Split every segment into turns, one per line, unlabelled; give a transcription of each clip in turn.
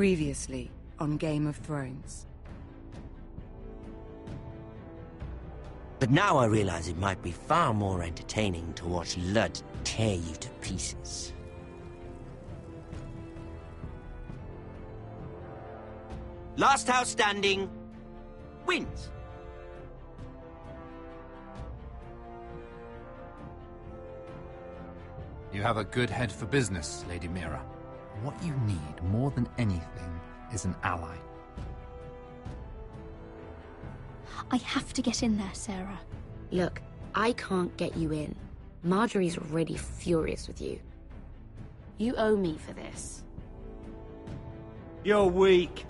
Previously on Game of Thrones.
But now I realize it might be far more entertaining to watch Ludd tear you to pieces. Last house standing wins.
You have a good head for business, Lady Mira. What you need more than anything is an ally.
I have to get in there, Sarah.
Look, I can't get you in. Marjorie's already furious with you. You owe me for this.
You're weak.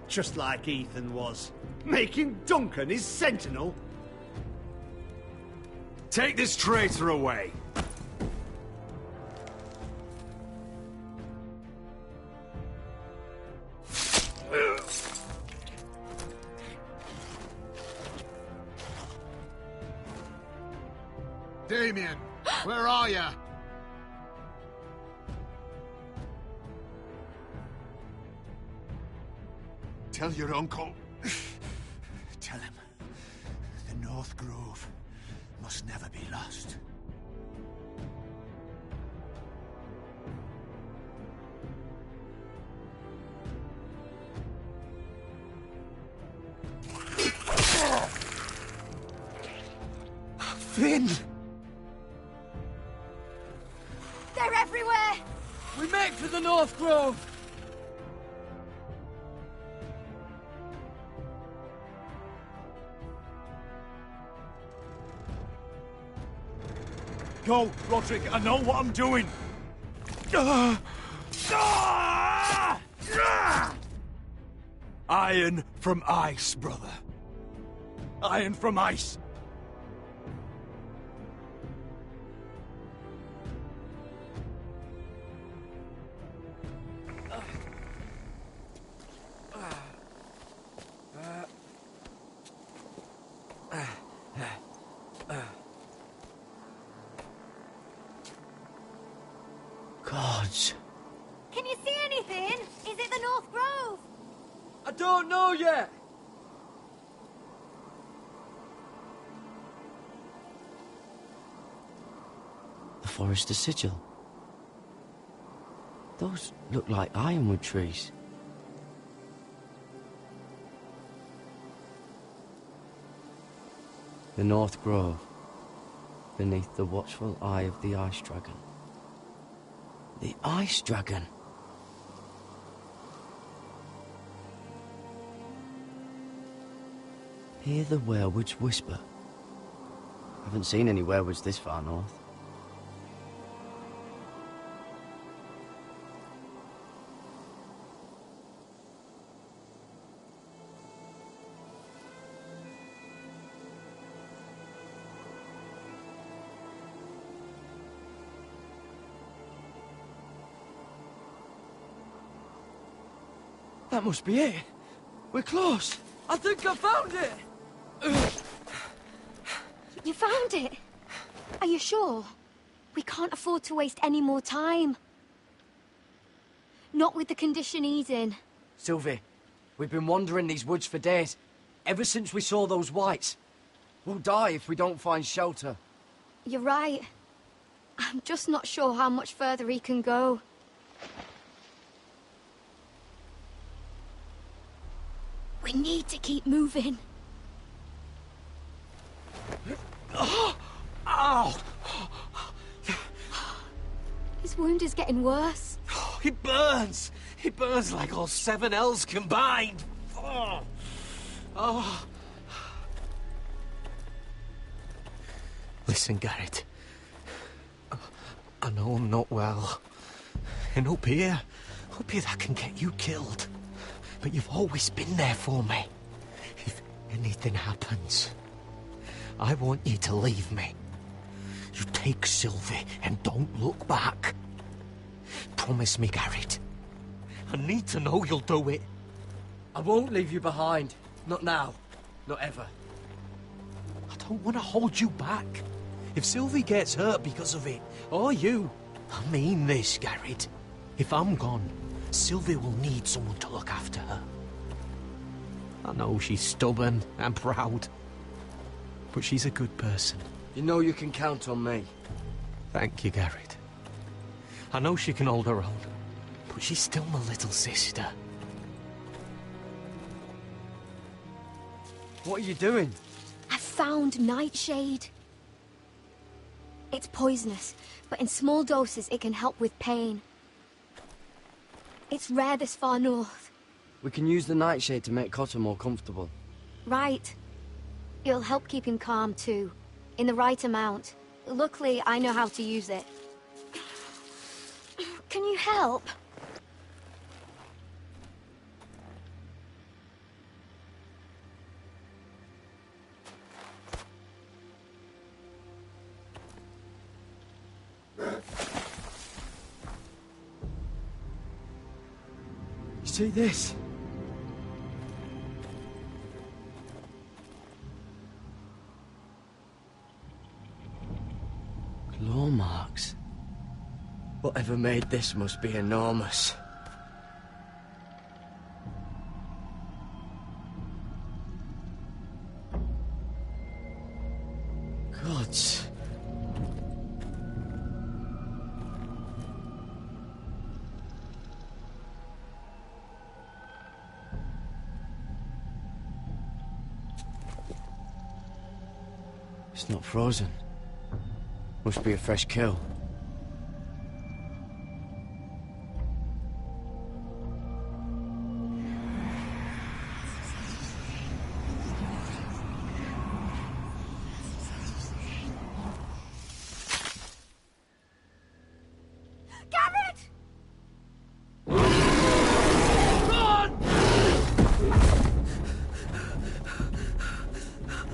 Just like Ethan was. Making Duncan his sentinel.
Take this traitor away.
Damien, where are you? Tell your uncle. Tell him the North Grove must never be lost. Finn!
They're everywhere!
We make for the North Grove!
Go, Roderick, I know what I'm doing. Iron from ice, brother. Iron from ice.
Gods.
Can you see anything? Is it the North Grove?
I don't know yet!
The Forester Sigil. Those look like ironwood trees. The North Grove, beneath the watchful eye of the Ice Dragon. The Ice Dragon? Hear the werewoods whisper. Haven't seen any werewoods this far north.
That must be it. We're close. I think I found it!
You found it? Are you sure? We can't afford to waste any more time. Not with the condition he's in.
Sylvie, we've been wandering these woods for days. Ever since we saw those whites. We'll die if we don't find shelter.
You're right. I'm just not sure how much further he can go. We need to keep moving.
Ow!
His wound is getting worse.
He burns! He burns like all 7 elves combined! Oh. Oh.
Listen, Garrett. I know I'm not well. And up here that can get you killed. But you've always been there for me. If anything happens, I want you to leave me. You take Sylvie and don't look back. Promise me, Garrett. I need to know you'll do it.
I won't leave you behind. Not now. Not ever.
I don't want to hold you back. If Sylvie gets hurt because of it, or you, I mean this, Garrett. If I'm gone, Sylvia will need someone to look after her. I know she's stubborn and proud, but she's a good person.
You know you can count on me.
Thank you, Garrett. I know she can hold her own, but she's still my little sister.
What are you doing?
I found nightshade. It's poisonous, but in small doses it can help with pain. It's rare this far north.
We can use the nightshade to make Cotter more comfortable.
Right. It'll help keep him calm too, in the right amount. Luckily, I know how to use it. Can you help?
See this? Claw marks. Whatever made this must be enormous. Gods. It's not frozen. Must be a fresh kill.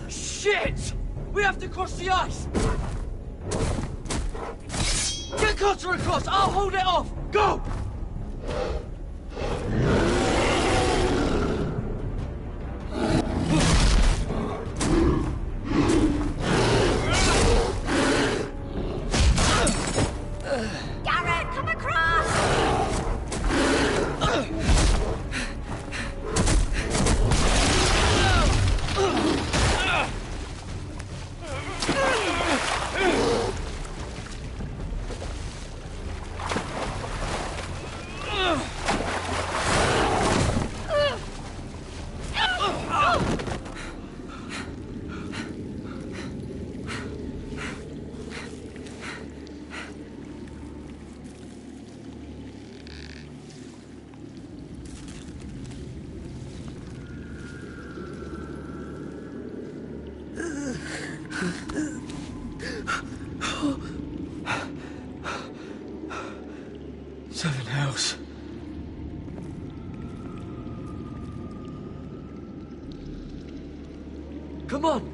Shit! We have to cross the ice! Get Cotter across! I'll hold it off! Go!
Garrett, come across!
Seven hells. Come on!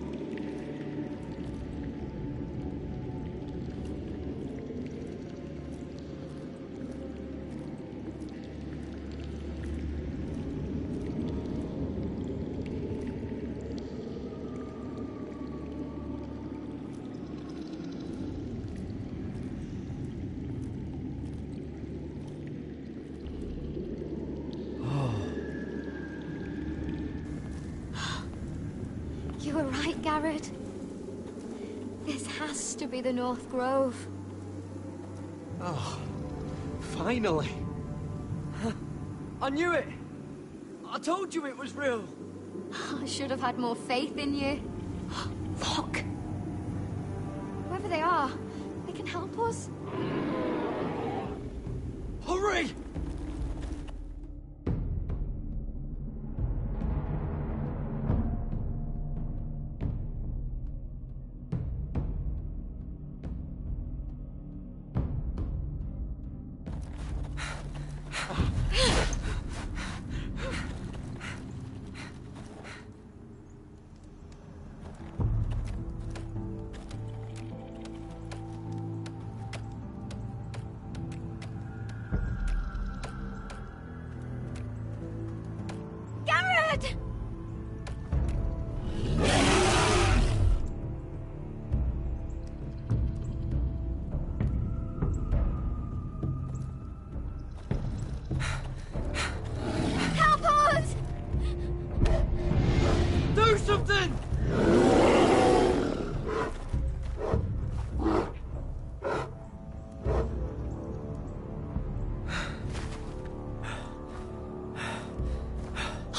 You were right, Garrett. This has to be the North Grove.
Oh, finally.
I knew it! I told you it was real!
I should have had more faith in you. Look! Whoever they are, they can help us.
Hurry!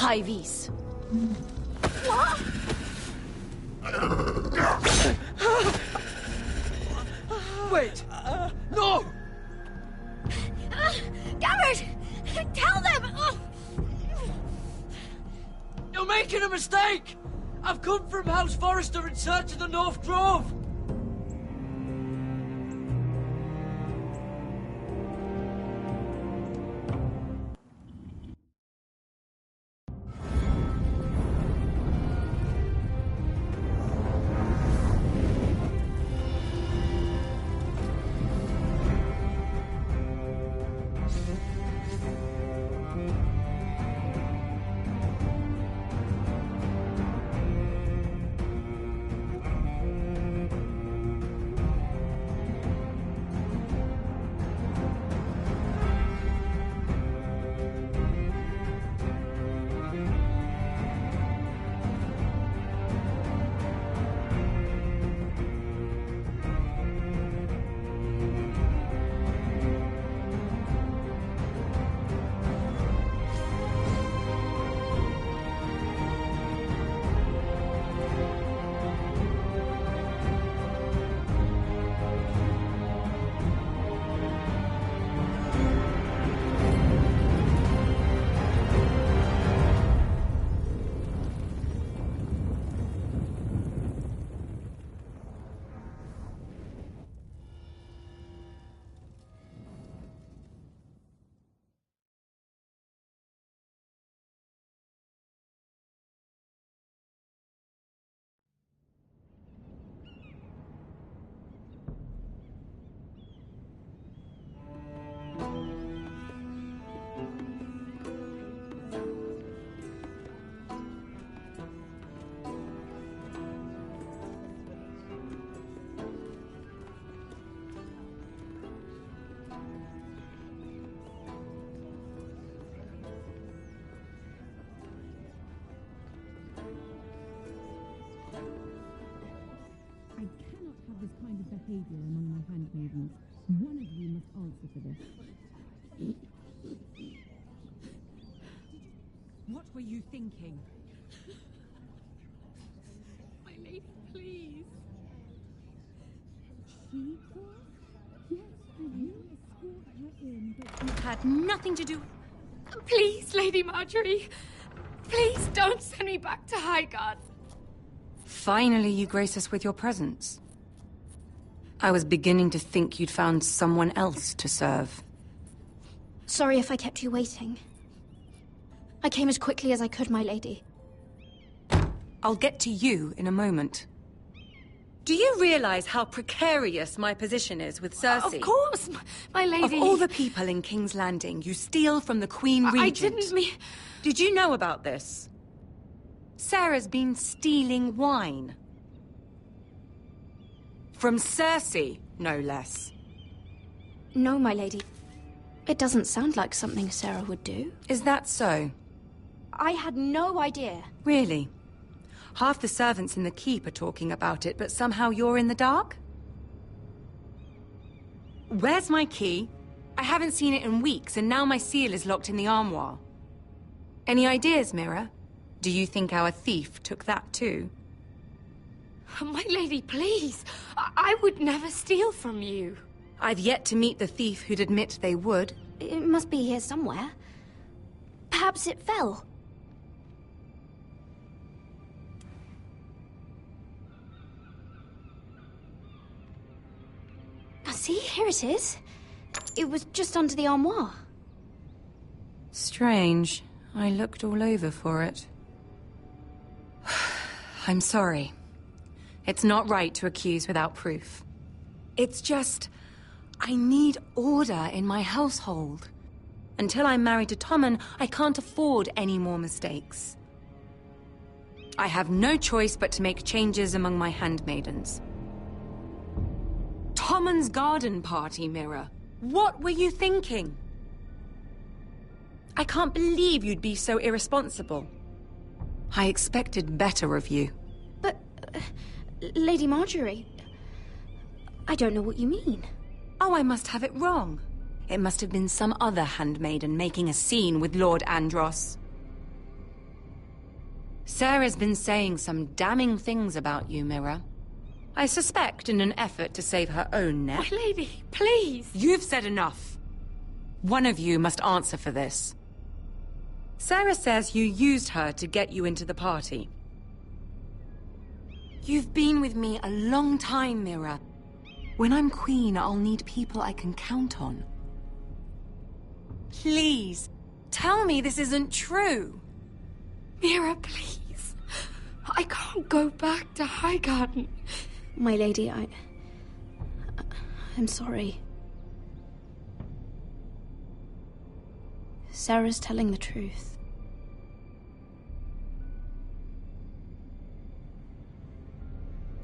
High vis.
What?
Wait! No!
Garrett! Tell them!
You're making a mistake! I've come from House Forrester in search of the North Grove!
This kind of behavior among my handmaidens. One of you must answer for this. What were you thinking?
My lady, please.
She was? Yes, and you escort her in, but
You had nothing to do... Please, Lady Marjorie. Please don't send me back to Highgarden.
Finally, you grace us with your presence. I was beginning to think you'd found someone else to serve.
Sorry if I kept you waiting. I came as quickly as I could, my lady.
I'll get to you in a moment. Do you realize how precarious my position is with Cersei?
Of course, my lady.
Of all the people in King's Landing, you steal from the Queen Regent.
I didn't mean...
Did you know about this? Sarah's been stealing wine. From Cersei, no less.
No, my lady. It doesn't sound like something Sarah would do.
Is that so?
I had no idea.
Really? Half the servants in the keep are talking about it, but somehow you're in the dark? Where's my key? I haven't seen it in weeks, and now my seal is locked in the armoire. Any ideas, Mira? Do you think our thief took that too?
My lady, please. I would never steal from you.
I've yet to meet the thief who'd admit they would.
It must be here somewhere. Perhaps it fell. See, here it is. It was just under the armoire.
Strange. I looked all over for it. I'm sorry. It's not right to accuse without proof. It's just... I need order in my household. Until I'm married to Tommen, I can't afford any more mistakes. I have no choice but to make changes among my handmaidens. Tommen's garden party, Mira. What were you thinking? I can't believe you'd be so irresponsible. I expected better of you.
But, Lady Marjorie, I don't know what you mean.
Oh, I must have it wrong. It must have been some other handmaiden making a scene with Lord Andros. Sarah's been saying some damning things about you, Mira. I suspect in an effort to save her own neck.
My lady, please!
You've said enough. One of you must answer for this. Sarah says you used her to get you into the party. You've been with me a long time, Mira. When I'm queen, I'll need people I can count on. Please, tell me this isn't true.
Mira, please. I can't go back to Highgarden.
My lady, I'm sorry. Sarah's telling the truth.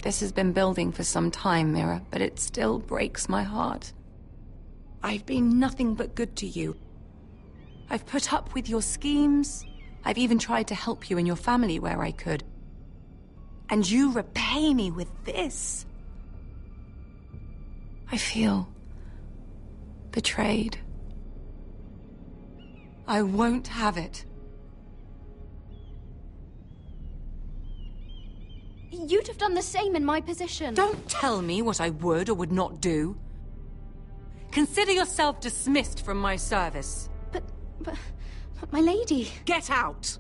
This has been building for some time, Mira, but it still breaks my heart. I've been nothing but good to you. I've put up with your schemes. I've even tried to help you and your family where I could. And you repay me with this. I feel betrayed. I won't have it.
You'd have done the same in my position.
Don't tell me what I would or would not do. Consider yourself dismissed from my service.
But my lady...
Get out!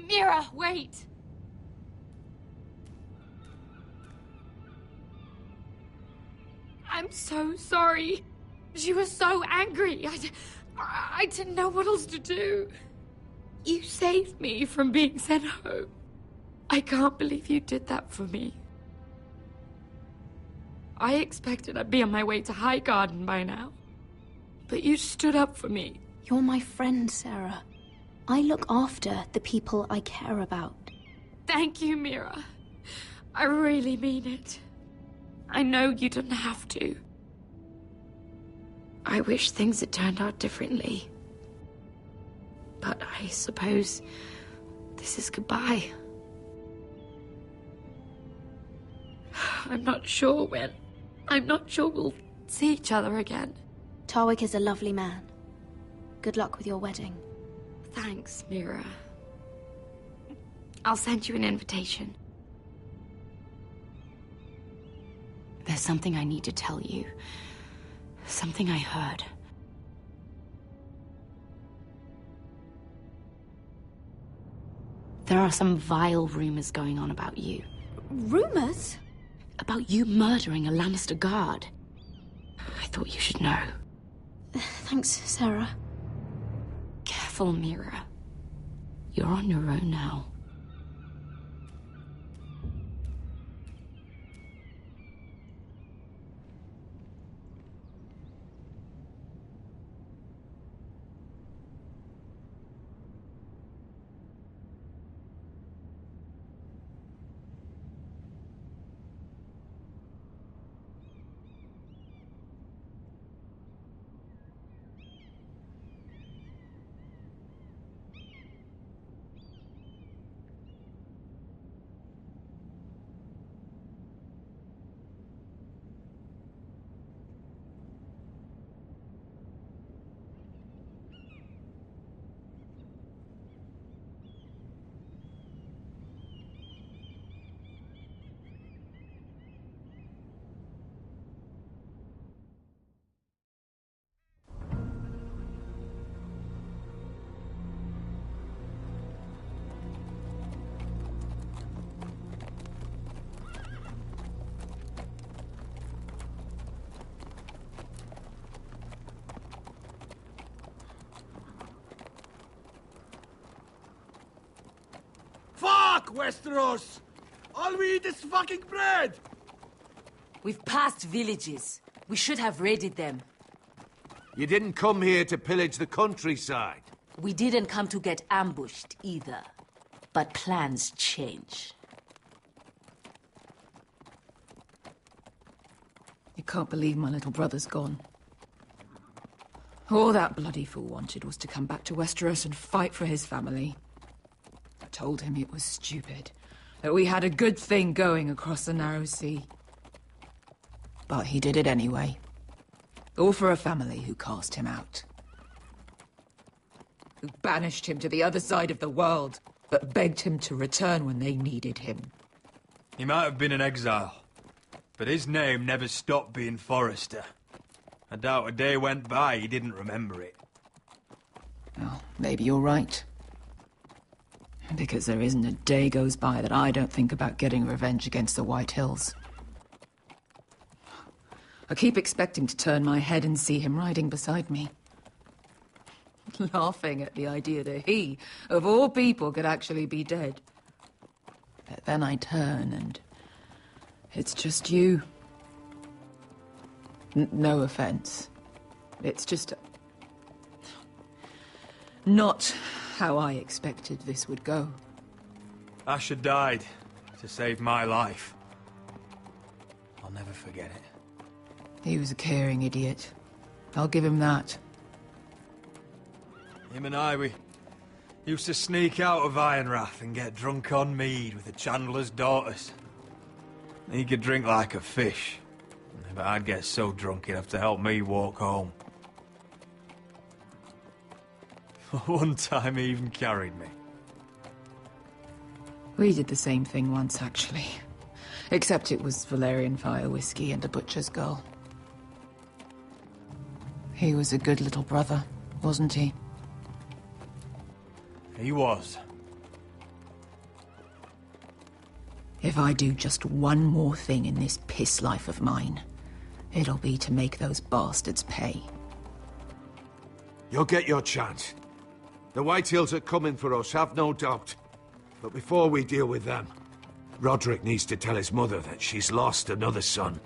Mira, wait! I'm so sorry. She was so angry. I didn't know what else to do. You saved me from being sent home. I can't believe you did that for me. I expected I'd be on my way to Highgarden by now. But you stood up for me.
You're my friend, Sarah. I look after the people I care about.
Thank you, Mira. I really mean it. I know you didn't have to. I wish things had turned out differently. But I suppose this is goodbye. I'm not sure when. I'm not sure we'll see each other again.
Tarwick is a lovely man. Good luck with your wedding.
Thanks, Mira. I'll send you an invitation. There's something I need to tell you. Something I heard. There are some vile rumors going on about you.
Rumors?
About you murdering a Lannister guard. I thought you should know.
Thanks, Sarah.
Careful, Mira. You're on your own now.
Fuck, Westeros! All we eat is fucking bread!
We've passed villages. We should have raided them.
You didn't come here to pillage the countryside.
We didn't come to get ambushed either. But plans change.
You can't believe my little brother's gone. All that bloody fool wanted was to come back to Westeros and fight for his family. I told him it was stupid, that we had a good thing going across the narrow sea. But he did it anyway. All for a family who cast him out. Who banished him to the other side of the world, but begged him to return when they needed him.
He might have been an exile, but his name never stopped being Forrester. I doubt a day went by he didn't remember it.
Well, maybe you're right. Because there isn't a day goes by that I don't think about getting revenge against the White Hills. I keep expecting to turn my head and see him riding beside me. Laughing at the idea that he, of all people, could actually be dead. But then I turn and it's just you. No offense. It's just... not how I expected this would go.
Asher died to save my life. I'll never forget it.
He was a caring idiot. I'll give him that.
Him and I, we used to sneak out of Ironrath and get drunk on mead with the Chandler's daughters. He could drink like a fish, but I'd get so drunk he'd have to help me walk home. One time he even carried me.
We did the same thing once, actually. Except it was Valerian fire whiskey and a butcher's girl. He was a good little brother, wasn't he?
He was.
If I do just one more thing in this piss life of mine, it'll be to make those bastards pay.
You'll get your chance. The White Hills are coming for us, have no doubt. But before we deal with them, Roderick needs to tell his mother that she's lost another son.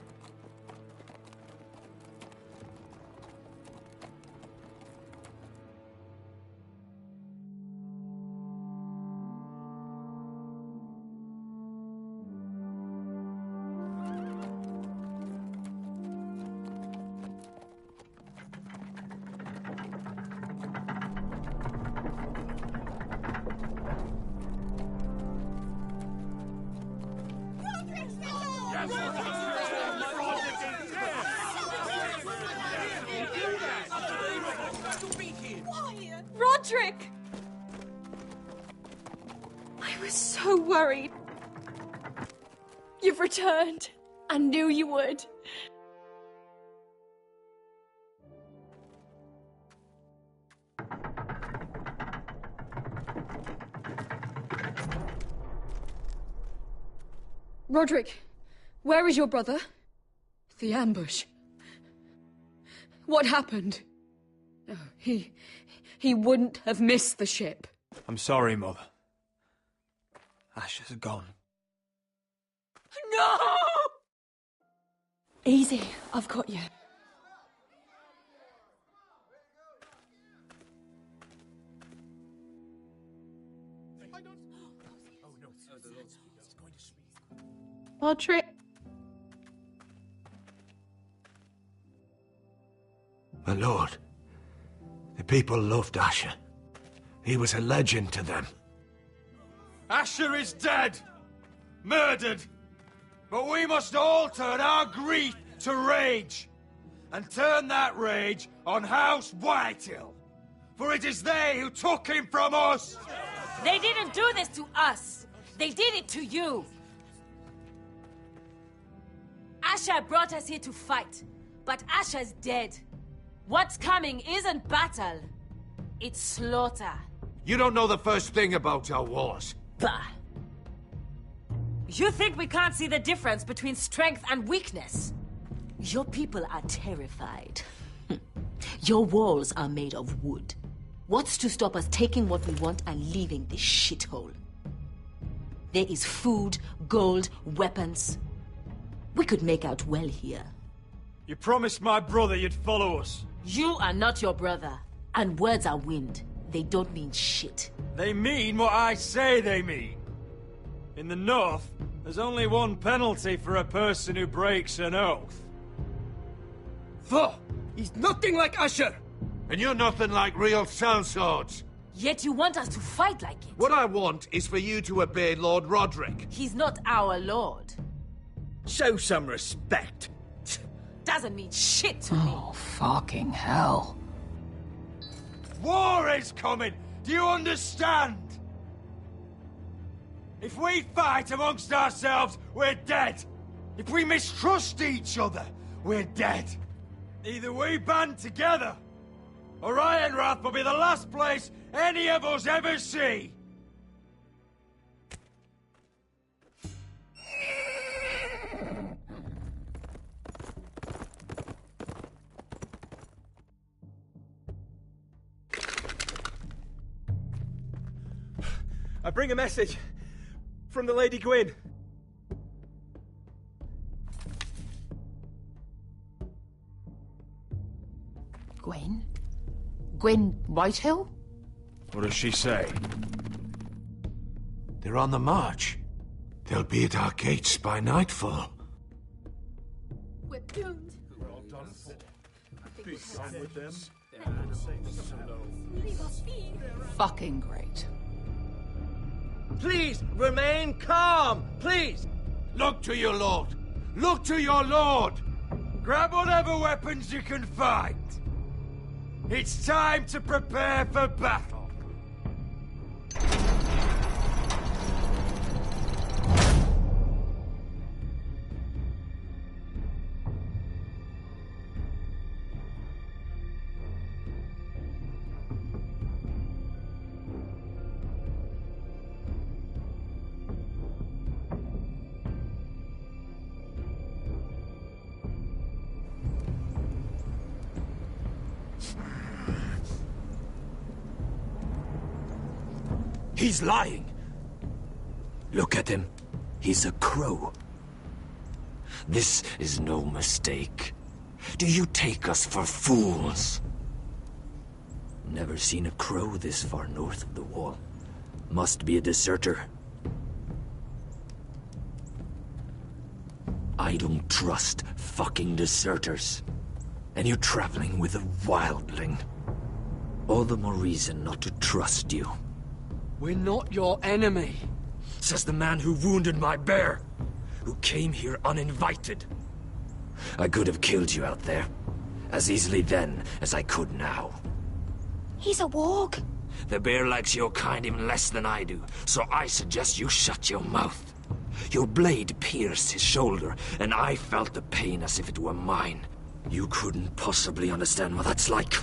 Roderick! I was so worried. You've returned. I knew you would. Roderick, where is your brother? The ambush. What happened? Oh, he wouldn't have missed the ship.
I'm sorry, Mother. Asher's gone.
No! Easy, I've got you. Roderick.
My lord, the people loved Asher. He was a legend to them.
Asher is dead! Murdered! But we must all turn our grief to rage! And turn that rage on House Whitehill! For it is they who took him from us!
They didn't do this to us! They did it to you! Asher brought us here to fight, but Asher's dead. What's coming isn't battle, it's slaughter.
You don't know the first thing about our wars.
Bah! You think we can't see the difference between strength and weakness? Your people are terrified. Your walls are made of wood. What's to stop us taking what we want and leaving this shithole? There is food, gold, weapons. We could make out well here.
You promised my brother you'd follow us.
You are not your brother. And words are wind. They don't mean shit.
They mean what I say they mean. In the North, there's only one penalty for a person who breaks an oath.
Foh! He's nothing like Asher!
And you're nothing like real sellswords.
Yet you want us to fight like it.
What I want is for you to obey Lord Roderick.
He's not our lord.
Show some respect.
Doesn't mean shit to me.
Oh, fucking hell.
War is coming! Do you understand? If we fight amongst ourselves, we're dead. If we mistrust each other, we're dead. Either we band together, or Ironrath will be the last place any of us ever see.
I bring a message from the Lady Gwyn.
Gwyn? Gwyn Whitehill?
What does she say? They're on the march. They'll be at our gates by nightfall.
We're doomed.
We're all done for. Be done with them.
Fucking great.
Please, remain calm, please!
Look to your lord! Look to your lord! Grab whatever weapons you can find! It's time to prepare for battle!
He's lying. Look at him. He's a crow. This is no mistake. Do you take us for fools? Never seen a crow this far north of the wall. Must be a deserter. I don't trust fucking deserters. And you traveling with a wildling. All the more reason not to trust you.
We're not your enemy.
Says the man who wounded my bear, who came here uninvited. I could have killed you out there, as easily then as I could now.
He's a warg.
The bear likes your kind even less than I do, so I suggest you shut your mouth. Your blade pierced his shoulder, and I felt the pain as if it were mine. You couldn't possibly understand what that's like.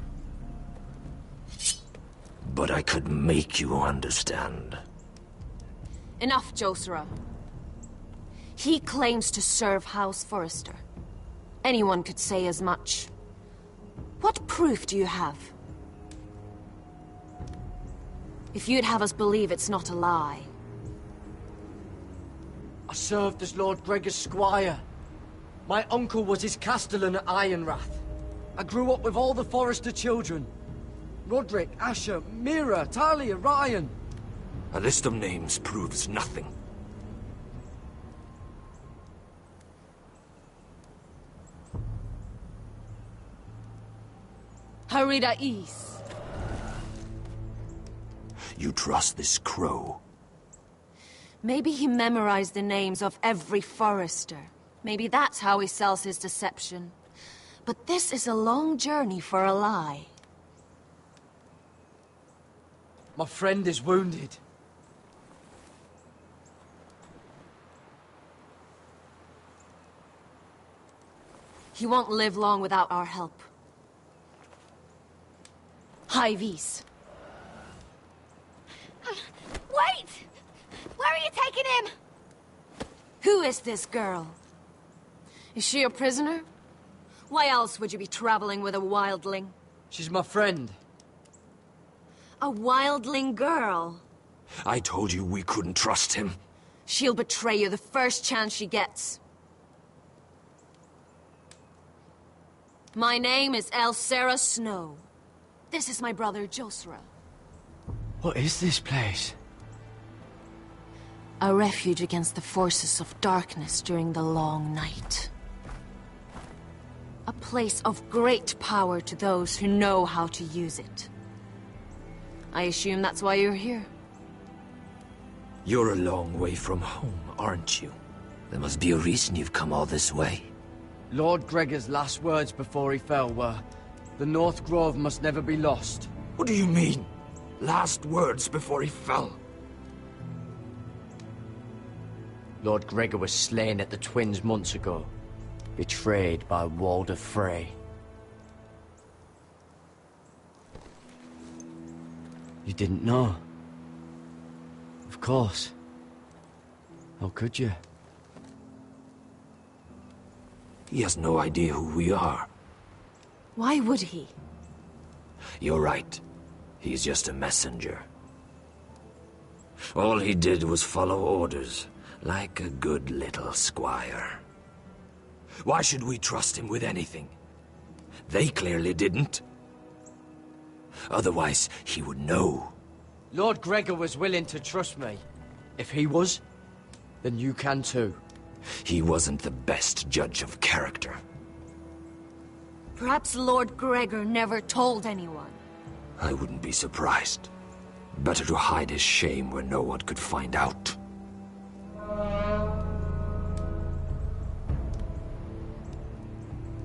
But I could make you understand.
Enough, Josera. He claims to serve House Forrester. Anyone could say as much. What proof do you have? If you'd have us believe it's not a lie.
I served as Lord Gregor's squire. My uncle was his castellan at Ironrath. I grew up with all the Forrester children. Roderick, Asher, Mira, Talia, Ryan.
A list of names proves nothing.
Harida East.
You trust this crow?
Maybe he memorized the names of every Forrester. Maybe that's how he sells his deception. But this is a long journey for a lie.
My friend is wounded.
He won't live long without our help. High Vis.
Wait! Where are you taking him?
Who is this girl? Is she a prisoner? Why else would you be traveling with a wildling?
She's my friend.
A wildling girl?
I told you we couldn't trust him.
She'll betray you the first chance she gets. My name is Elsera Snow. This is my brother, Josera.
What is this place?
A refuge against the forces of darkness during the long night. A place of great power to those who know how to use it. I assume that's why you're here.
You're a long way from home, aren't you? There must be a reason you've come all this way.
Lord Gregor's last words before he fell were, "The North Grove must never be lost."
What do you mean? Last words before he fell?
Lord Gregor was slain at the Twins months ago, betrayed by Walder Frey. You didn't know? Of course. How could you?
He has no idea who we are.
Why would he?
You're right. He's just a messenger. All he did was follow orders, like a good little squire. Why should we trust him with anything? They clearly didn't. Otherwise, he would know.
Lord Gregor was willing to trust me. If he was, then you can too.
He wasn't the best judge of character.
Perhaps Lord Gregor never told anyone.
I wouldn't be surprised. Better to hide his shame where no one could find out.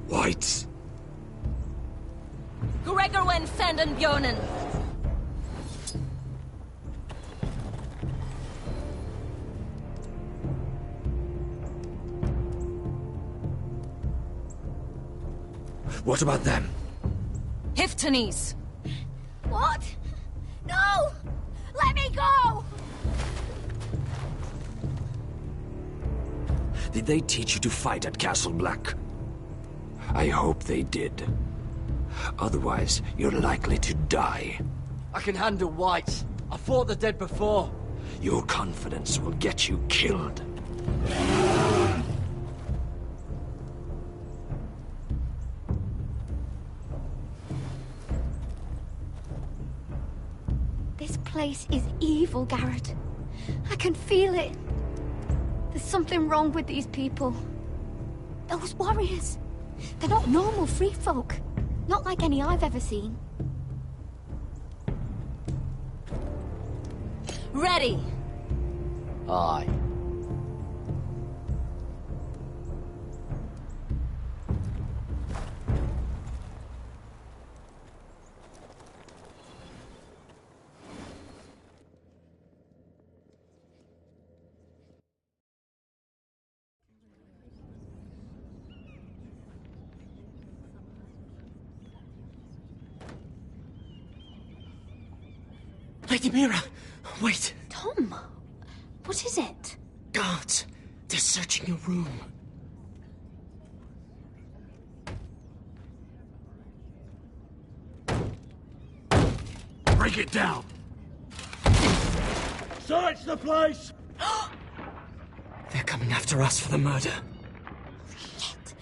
Whites.
Gregor went senden Björnen.
What about them?
Hiftanes!
What? No! Let me go!
Did they teach you to fight at Castle Black? I hope they did. Otherwise, you're likely to die.
I can handle whites. I fought the dead before.
Your confidence will get you killed.
This place is evil, Garrett. I can feel it. There's something wrong with these people. Those warriors. They're not normal free folk. Not like any I've ever seen.
Ready!
Aye.
Lady Mira, wait.
Tom, what is it?
Guards, they're searching your room.
Break it down! Search the place!
They're coming after us for the murder.
Shit.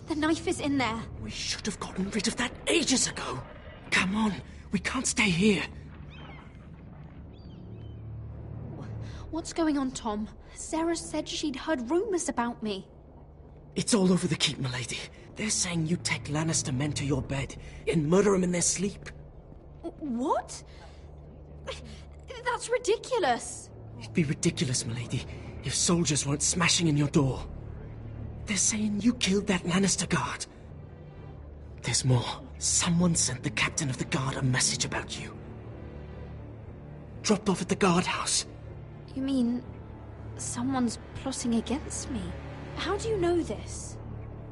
The knife is in there.
We should have gotten rid of that ages ago. Come on, we can't stay here.
What's going on, Tom? Sarah said she'd heard rumors about me.
It's all over the keep, milady. They're saying you take Lannister men to your bed and murder them in their sleep.
What? That's ridiculous.
It'd be ridiculous, milady, if soldiers weren't smashing in your door. They're saying you killed that Lannister guard. There's more. Someone sent the captain of the guard a message about you. Dropped off at the guardhouse.
You mean someone's plotting against me? How do you know this?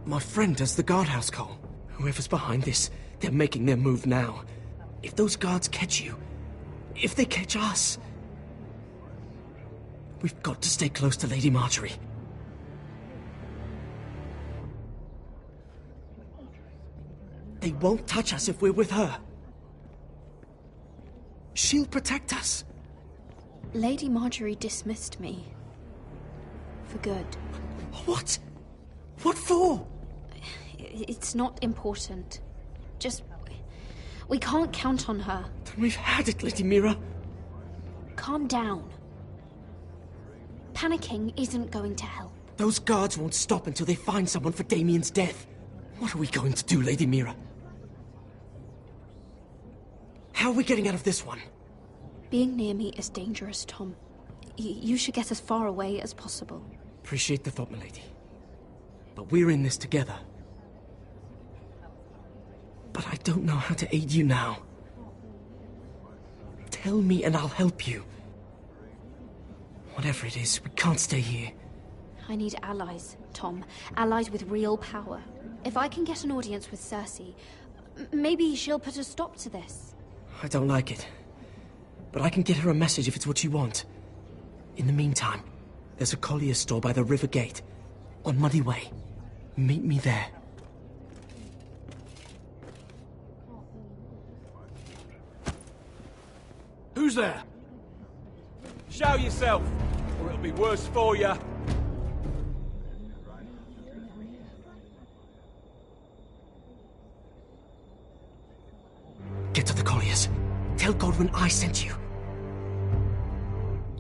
My friend does the guardhouse call. Whoever's behind this, they're making their move now. If those guards catch you, if they catch us, we've got to stay close to Lady Marjorie. They won't touch us if we're with her. She'll protect us.
Lady Marjorie dismissed me. For good.
What? What for?
It's not important. Just... we can't count on her.
Then we've had it, Lady Mira.
Calm down. Panicking isn't going to help.
Those guards won't stop until they find someone for Damien's death. What are we going to do, Lady Mira? How are we getting out of this one?
Being near me is dangerous, Tom. You should get as far away as possible.
Appreciate the thought, milady. But we're in this together. But I don't know how to aid you now. Tell me and I'll help you. Whatever it is, we can't stay here.
I need allies, Tom. Allies with real power. If I can get an audience with Cersei, maybe she'll put a stop to this.
I don't like it. But I can get her a message if it's what you want. In the meantime, there's a collier's store by the river gate. On Muddy Way. Meet me there.
Who's there? Show yourself, or it'll be worse for you.
Get to the colliers. Tell Godwin I sent you.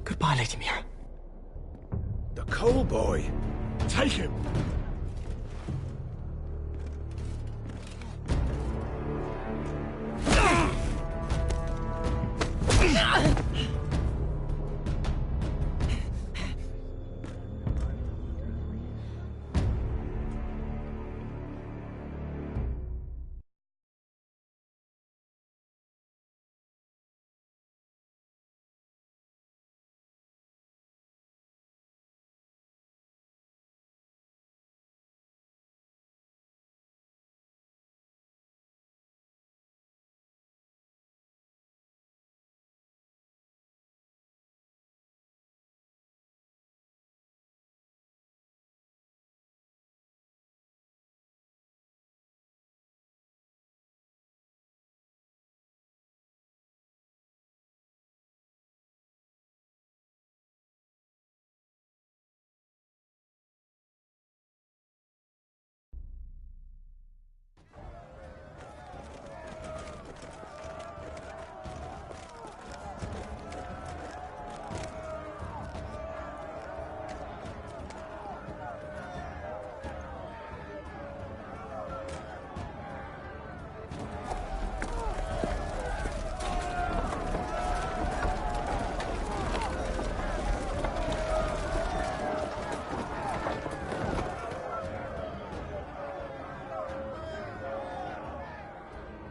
Goodbye, Lady Mira.
The Coal Boy. Take him.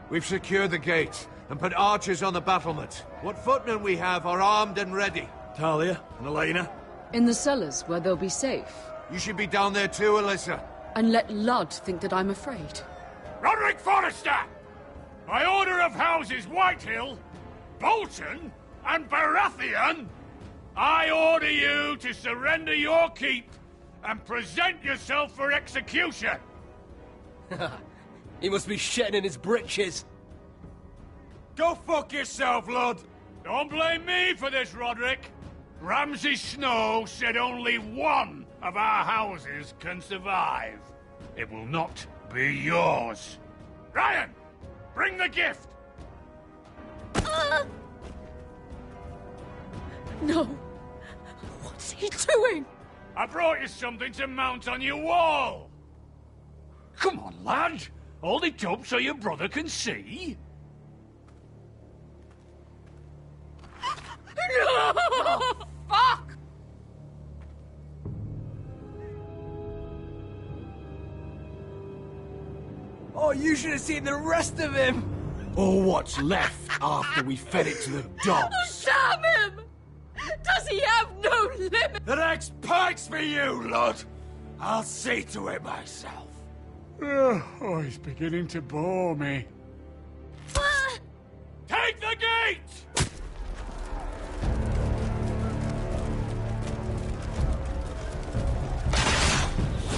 We've secured the gate and put archers on the battlement. What footmen we have are armed and ready.
Talia and Elena?
In the cellars, where they'll be safe.
You should be down there too, Alyssa.
And let Ludd think that I'm afraid.
Roderick Forrester! By order of Houses Whitehill, Bolton, and Baratheon, I order you to surrender your keep and present yourself for execution!
He must be shitting in his britches.
Go fuck yourself, Ludd! Don't blame me for this, Roderick. Ramsay Snow said only one of our houses can survive. It will not be yours. Ryan, bring the gift!
No. What's he doing?
I brought you something to mount on your wall. Come on, lad. Hold it up so your brother can see.
No! Fuck!
Oh, you should have seen the rest of him!
Or what's left after we fed it to the dogs.
Damn him! Does he have no limit?
The next pike's for you, Ludd. I'll see to it myself. Oh, he's beginning to bore me. Take the gate!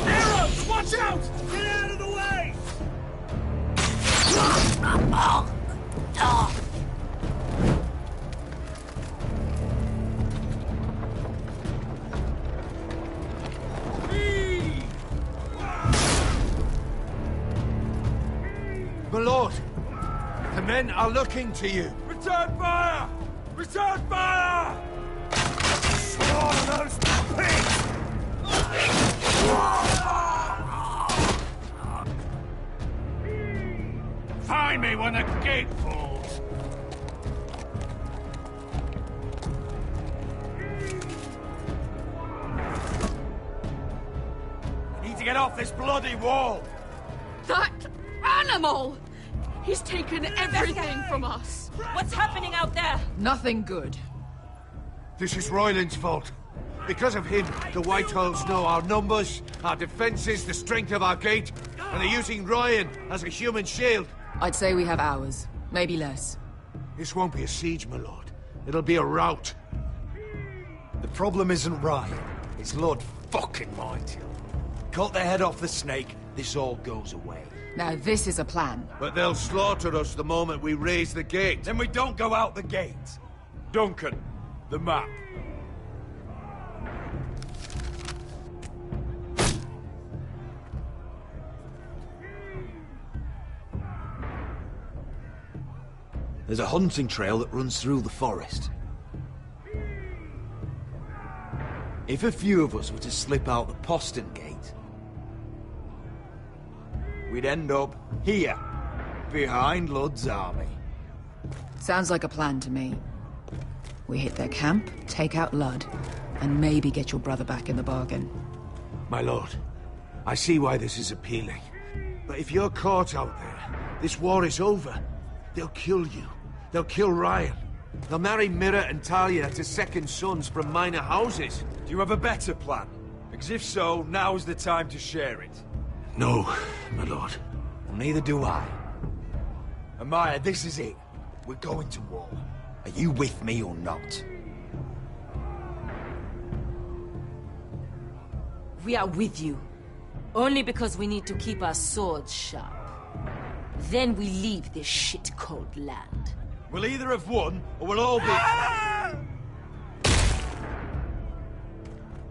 Arrows! Watch out! Get out of the way!
My lord, the men are looking to you.
Return fire! Return fire! Slaughter those pigs! get off this bloody wall!
That animal! He's taken everything from us.
What's happening out there?
Nothing good.
This is Royland's fault. Because of him, the Whitehills know our numbers, our defences, the strength of our gate, and they're using Ryan as a human shield.
I'd say we have hours, maybe less.
This won't be a siege, my lord. It'll be a rout.
The problem isn't Ryan. It's Lord fucking Whitehill. Cut the head off the snake, this all goes away.
Now this is a plan.
But they'll slaughter us the moment we raise the gate.
Then we don't go out the gate. Duncan, the map. There's a hunting trail that runs through the forest. If a few of us were to slip out the postern gate, we'd end up here, behind Ludd's army.
Sounds like a plan to me. We hit their camp, take out Ludd, and maybe get your brother back in the bargain.
My lord, I see why this is appealing. But if you're caught out there, this war is over. They'll kill you. They'll kill Ryan. They'll marry Mira and Talia to second sons from minor houses.
Do you have a better plan? Because if so, now's the time to share it.
No, my lord.
Well, neither do I. Amaya, this is it. We're going to war. Are you with me or not?
We are with you. Only because we need to keep our swords sharp. Then we leave this shit-cold land.
We'll either have won, or we'll all be...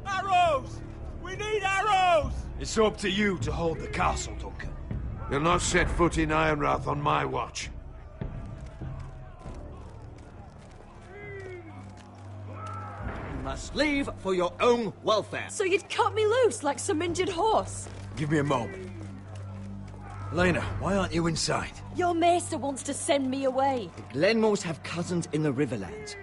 Arrows! We need arrows! It's up to you to hold the castle, Duncan.
You'll not set foot in Ironrath on my watch.
You must leave for your own welfare.
So you'd cut me loose like some injured horse?
Give me a moment. Lena, why aren't you inside?
Your maester wants to send me away.
The Glenmores have cousins in the Riverlands.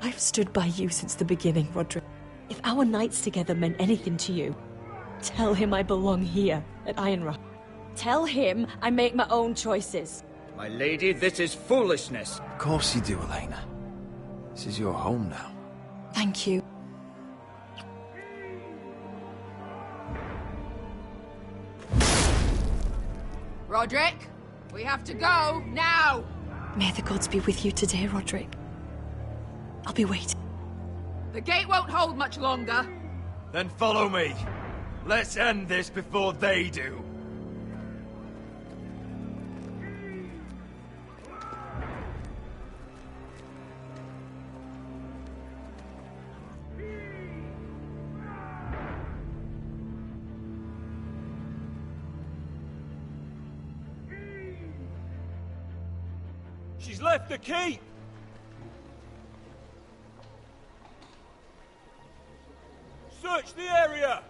I've stood by you since the beginning, Roderick. If our nights together meant anything to you, tell him I belong here, at Ironrath. Tell him I make my own choices.
My lady, this is foolishness.
Of course you do, Elena. This is your home now.
Thank you.
Roderick, we have to go, now!
May the gods be with you today, Roderick. I'll be waiting.
The gate won't hold much longer.
Then follow me. Let's end this before they do. She's left the keep! Search the area!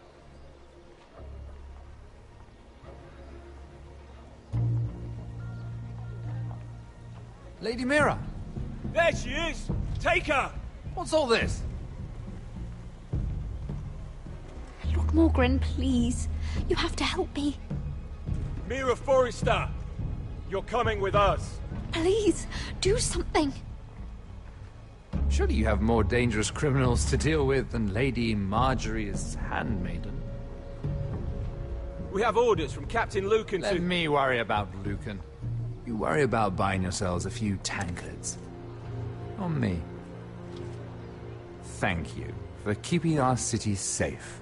Lady Mira!
There she is! Take her!
What's all this?
Lord Morgren, please. You have to help me.
Mira Forrester! You're coming with us!
Please, do something.
Surely you have more dangerous criminals to deal with than Lady Marjorie's handmaiden.
We have orders from Captain Lucan to...
Let me worry about Lucan. You worry about buying yourselves a few tankards. On me. Thank you for keeping our city safe.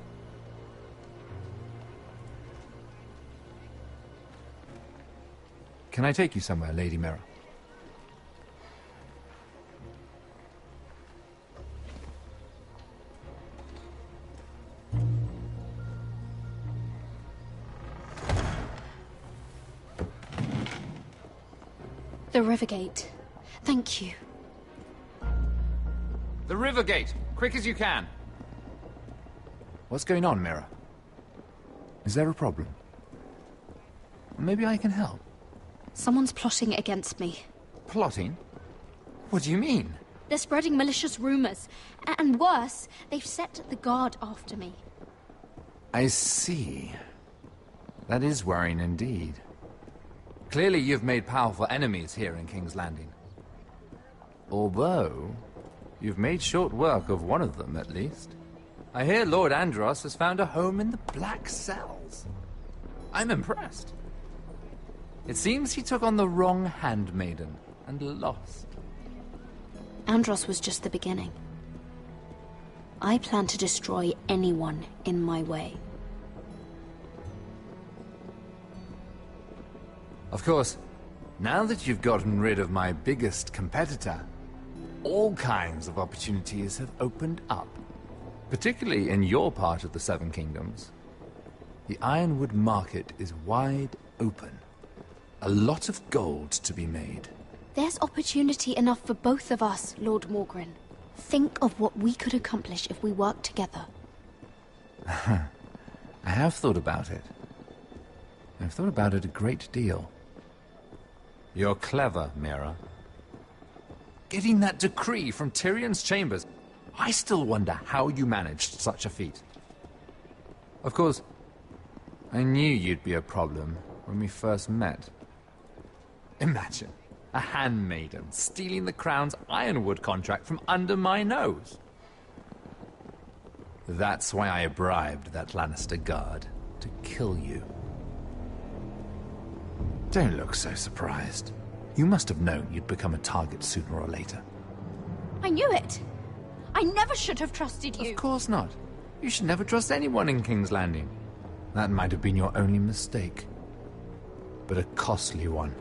Can I take you somewhere, Lady Mira?
The Rivergate. Thank you.
The Rivergate! Quick as you can! What's going on, Mira? Is there a problem? Maybe I can help.
Someone's plotting against me.
Plotting? What do you mean?
They're spreading malicious rumors. And worse, they've set the guard after me.
I see. That is worrying indeed. Clearly you've made powerful enemies here in King's Landing. Although, you've made short work of one of them, at least. I hear Lord Andros has found a home in the Black Cells. I'm impressed. It seems he took on the wrong handmaiden and lost.
Andros was just the beginning. I plan to destroy anyone in my way.
Of course, now that you've gotten rid of my biggest competitor, all kinds of opportunities have opened up. Particularly in your part of the Seven Kingdoms. The Ironwood market is wide open. A lot of gold to be made.
There's opportunity enough for both of us, Lord Morgren. Think of what we could accomplish if we worked together.
I have thought about it. I've thought about it a great deal. You're clever, Mira. Getting that decree from Tyrion's chambers, I still wonder how you managed such a feat. Of course, I knew you'd be a problem when we first met. Imagine a handmaiden stealing the Crown's Ironwood contract from under my nose. That's why I bribed that Lannister guard to kill you. Don't look so surprised. You must have known you'd become a target sooner or later.
I knew it. I never should have trusted you.
Of course not. You should never trust anyone in King's Landing. That might have been your only mistake. But a costly one.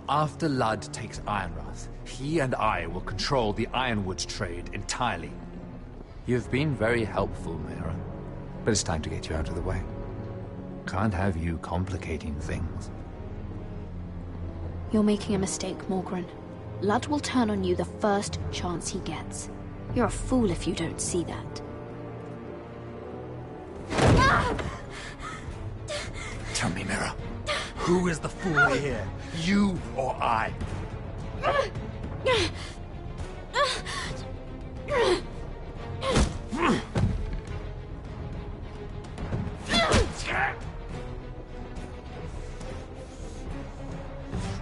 After Ludd takes Ironrath, he and I will control the Ironwood trade entirely. You've been very helpful, Mira. But it's time to get you out of the way. Can't have you complicating things.
You're making a mistake, Morgren. Ludd will turn on you the first chance he gets. You're a fool if you don't see that.
Tell me, Mira, who is the fool here? You or I?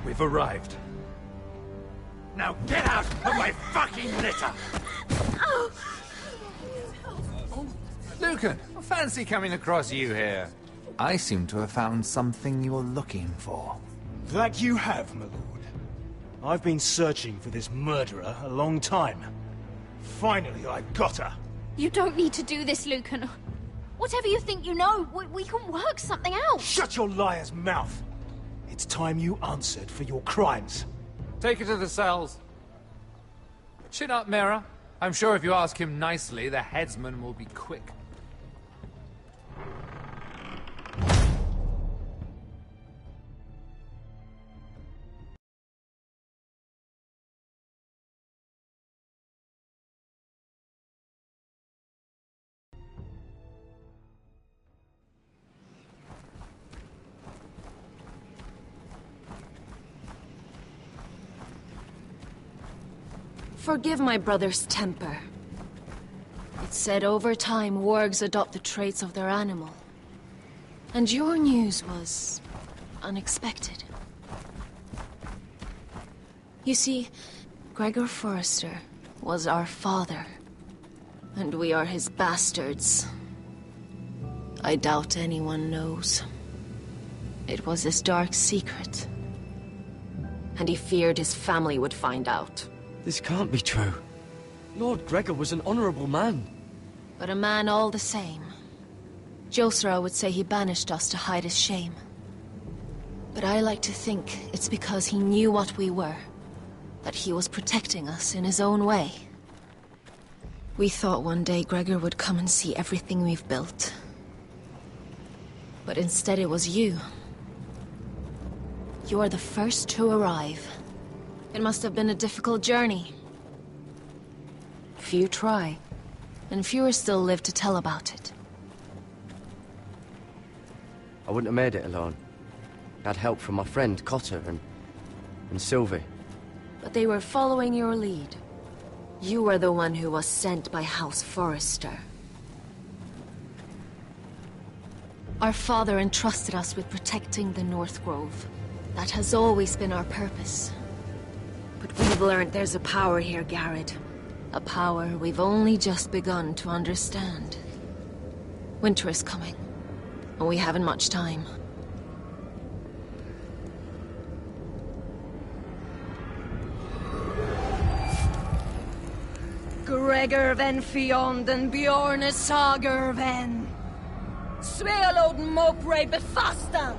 We've arrived. Now get out of my fucking litter! Lucan, fancy coming across you here. I seem to have found something you're looking for.
That you have, my lord. I've been searching for this murderer a long time. Finally, I've got her.
You don't need to do this, Lucan. Whatever you think you know, we can work something out.
Shut your liar's mouth! It's time you answered for your crimes.
Take her to the cells. Chin up, Mira. I'm sure if you ask him nicely, the headsman will be quick.
Forgive my brother's temper. It's said over time wargs adopt the traits of their animal. And your news was unexpected. You see, Gregor Forrester was our father, and we are his bastards. I doubt anyone knows. It was his dark secret, and he feared his family would find out.
This can't be true. Lord Gregor was an honorable man.
But a man all the same. Josera would say he banished us to hide his shame. But I like to think it's because he knew what we were. That he was protecting us in his own way. We thought one day Gregor would come and see everything we've built. But instead it was you. You are the first to arrive. It must have been a difficult journey. Few try, and fewer still live to tell about it.
I wouldn't have made it alone. I had help from my friend Cotter and Sylvie.
But they were following your lead. You are the one who was sent by House Forrester. Our father entrusted us with protecting the North Grove. That has always been our purpose. But we've learned there's a power here, Garrett. A power we've only just begun to understand. Winter is coming, and we haven't much time.
Gregor ven Fionden Bjorne Sager ven. Svealoden Mopre befastan.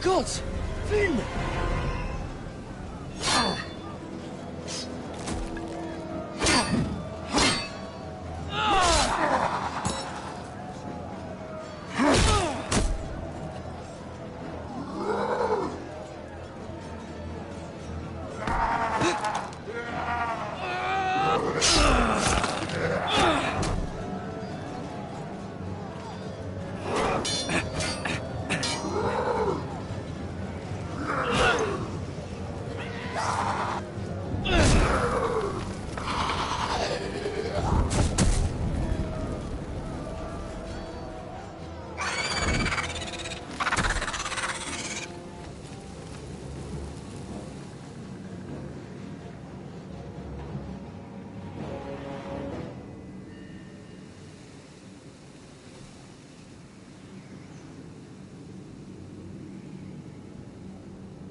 God! Finn!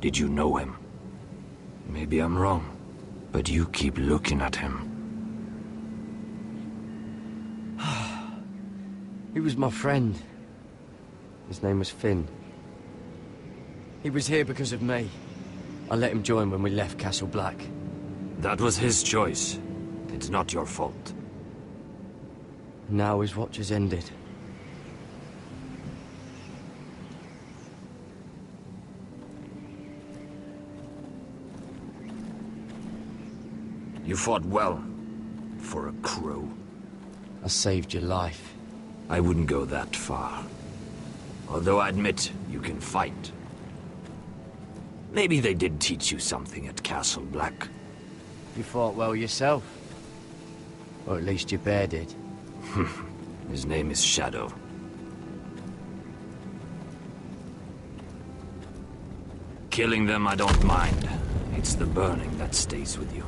Did you know him? Maybe I'm wrong, but you keep looking at him.
He was my friend. His name was Finn. He was here because of me. I let him join when we left Castle Black.
That was his choice. It's not your fault.
Now his watch has ended.
You fought well, for a crow.
I saved your life.
I wouldn't go that far. Although I admit, you can fight. Maybe they did teach you something at Castle Black.
You fought well yourself. Or at least your bear did.
His name is Shadow. Killing them I don't mind. It's the burning that stays with you.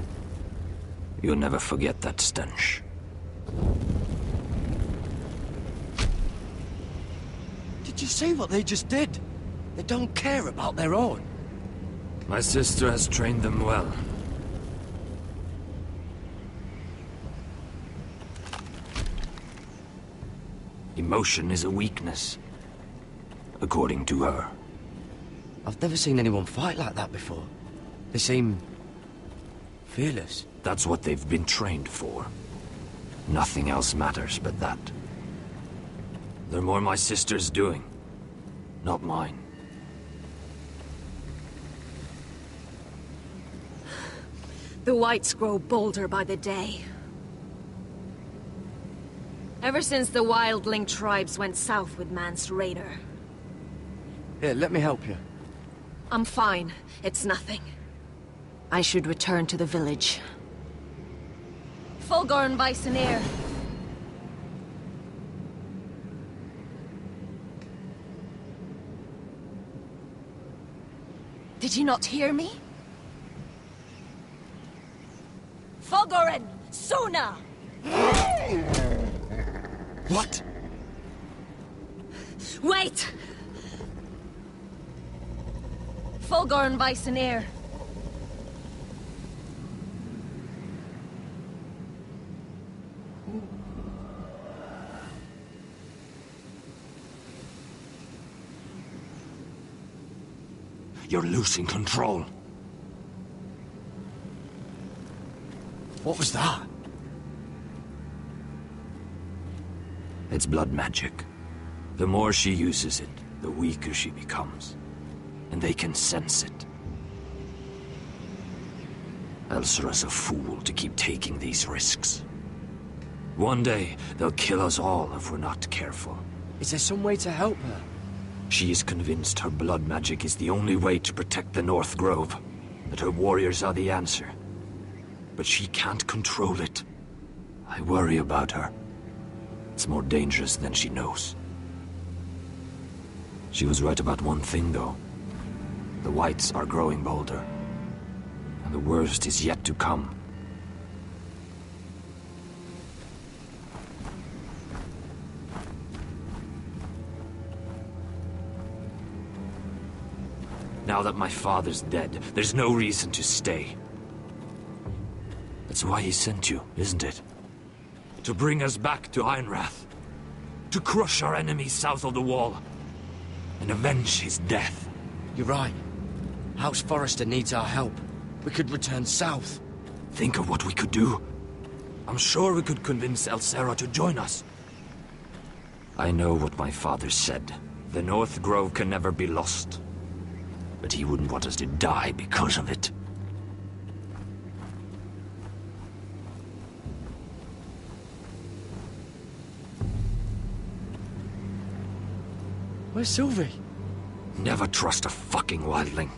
You'll never forget that stench.
Did you see what they just did? They don't care about their own.
My sister has trained them well. Emotion is a weakness, according to her.
I've never seen anyone fight like that before. They seem... fearless.
That's what they've been trained for. Nothing else matters but that. They're more my sister's doing, not mine.
The Whites grow bolder by the day. Ever since the Wildling tribes went south with Mance Rayder.
Here, let me help you.
I'm fine. It's nothing. I should return to the village. Fulgorn Vysenir. Did you not hear me? Fulgorn! Suna!
What?
Wait! Fulgorn Vysenir.
You're losing control.
What was that?
It's blood magic. The more she uses it, the weaker she becomes. And they can sense it. Elsera's a fool to keep taking these risks. One day, they'll kill us all if we're not careful.
Is there some way to help her?
She is convinced her blood magic is the only way to protect the North Grove. That her warriors are the answer. But she can't control it. I worry about her. It's more dangerous than she knows. She was right about one thing, though. The Whites are growing bolder. And the worst is yet to come. Now that my father's dead, there's no reason to stay. That's why he sent you, isn't it? To bring us back to Ironrath. To crush our enemies south of the Wall. And avenge his death.
You're right. House Forrester needs our help. We could return south.
Think of what we could do. I'm sure we could convince Elsera to join us. I know what my father said. The North Grove can never be lost. But he wouldn't want us to die because of it.
Where's Sylvie?
Never trust a fucking wildling.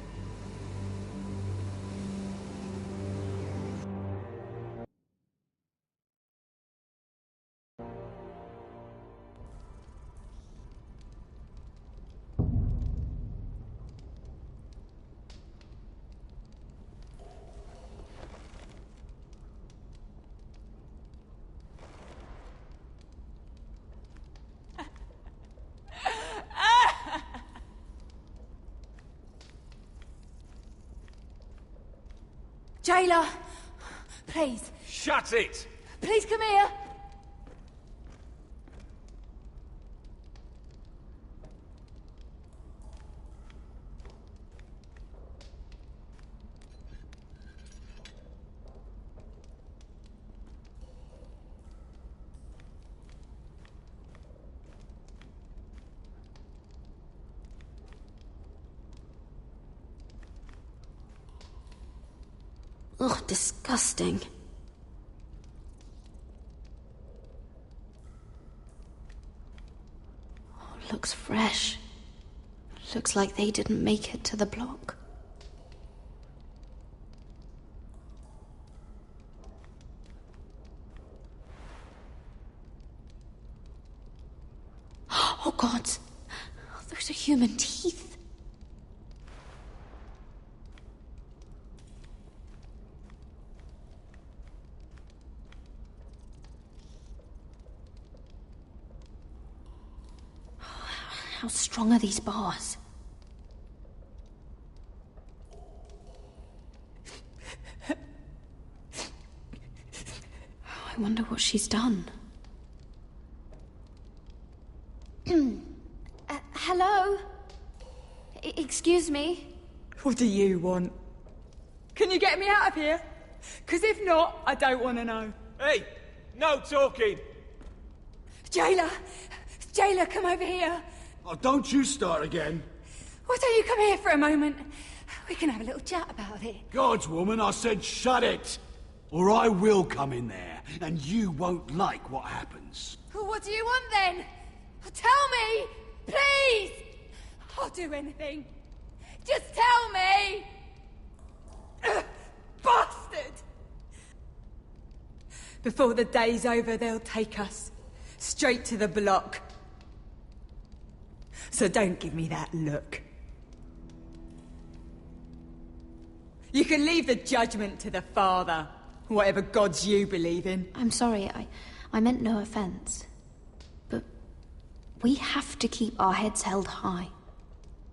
Jailer! Please.
Shut it!
Please come here!
Ugh, disgusting. Oh, looks fresh. Looks like they didn't make it to the block. Oh, God. Those are human teeth. How strong are these bars? I wonder what she's done. Hello? Excuse me?
What do you want? Can you get me out of here? Because if not, I don't want to know.
Hey! No talking!
Jailer! Jailer, come over here!
Oh, don't you start again.
Why don't you come here for a moment? We can have a little chat about it.
Gods, woman, I said shut it! Or I will come in there, and you won't like what happens.
Well, what do you want then? Tell me! Please! I'll do anything. Just tell me! Bastard! Before the day's over, they'll take us straight to the block. So don't give me that look. You can leave the judgment to the Father, whatever gods you believe in.
I'm sorry, I meant no offense. But we have to keep our heads held high,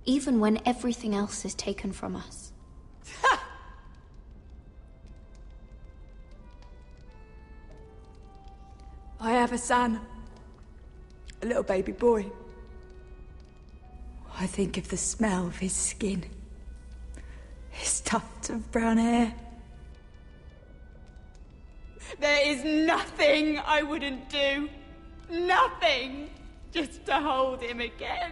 even when everything else is taken from us.
I have a son. A little baby boy. I think of the smell of his skin. His tufts of brown hair. There is nothing I wouldn't do. Nothing! Just to hold him again.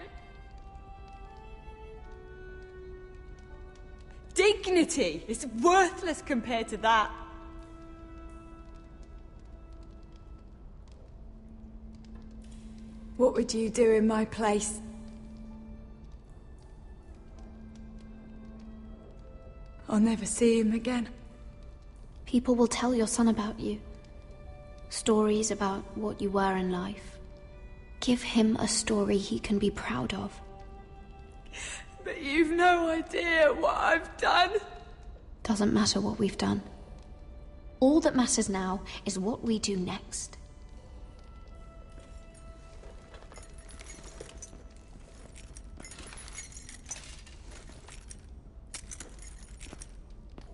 Dignity is worthless compared to that. What would you do in my place? I'll never see him again.
People will tell your son about you. Stories about what you were in life. Give him a story he can be proud of.
But you've no idea what I've done.
Doesn't matter what we've done. All that matters now is what we do next.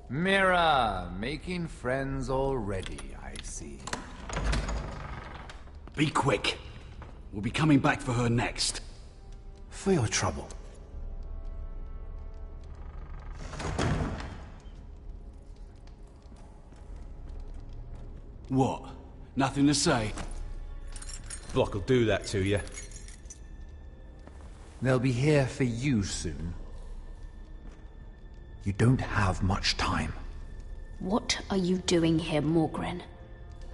Mira, making friends already, I see.
Be quick. We'll be coming back for her next.
For your trouble.
What? Nothing to say?
Block will do that to you.
They'll be here for you soon. You don't have much time.
What are you doing here, Morgren?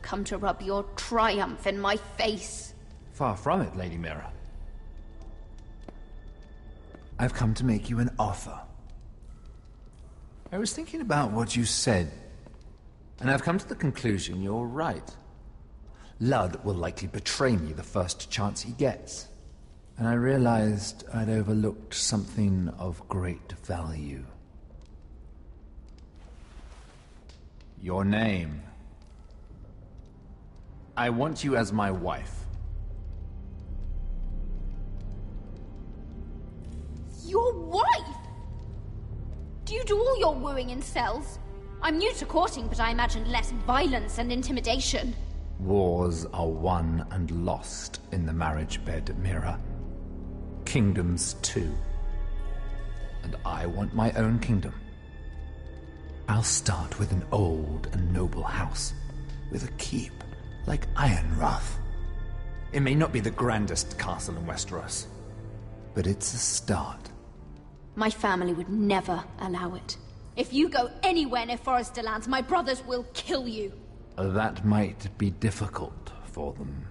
Come to rub your triumph in my face.
Far from it, Lady Mira. I've come to make you an offer. I was thinking about what you said, and I've come to the conclusion you're right. Ludd will likely betray me the first chance he gets. And I realized I'd overlooked something of great value. Your name. I want you as my wife.
Your wife? Do you do all your wooing in cells? I'm new to courting, but I imagine less violence and intimidation.
Wars are won and lost in the marriage bed, Mira. Kingdoms too. And I want my own kingdom. I'll start with an old and noble house, with a keep, like Ironrath. It may not be the grandest castle in Westeros, but it's a start.
My family would never allow it. If you go anywhere near Forrester lands, my brothers will kill you.
That might be difficult for them.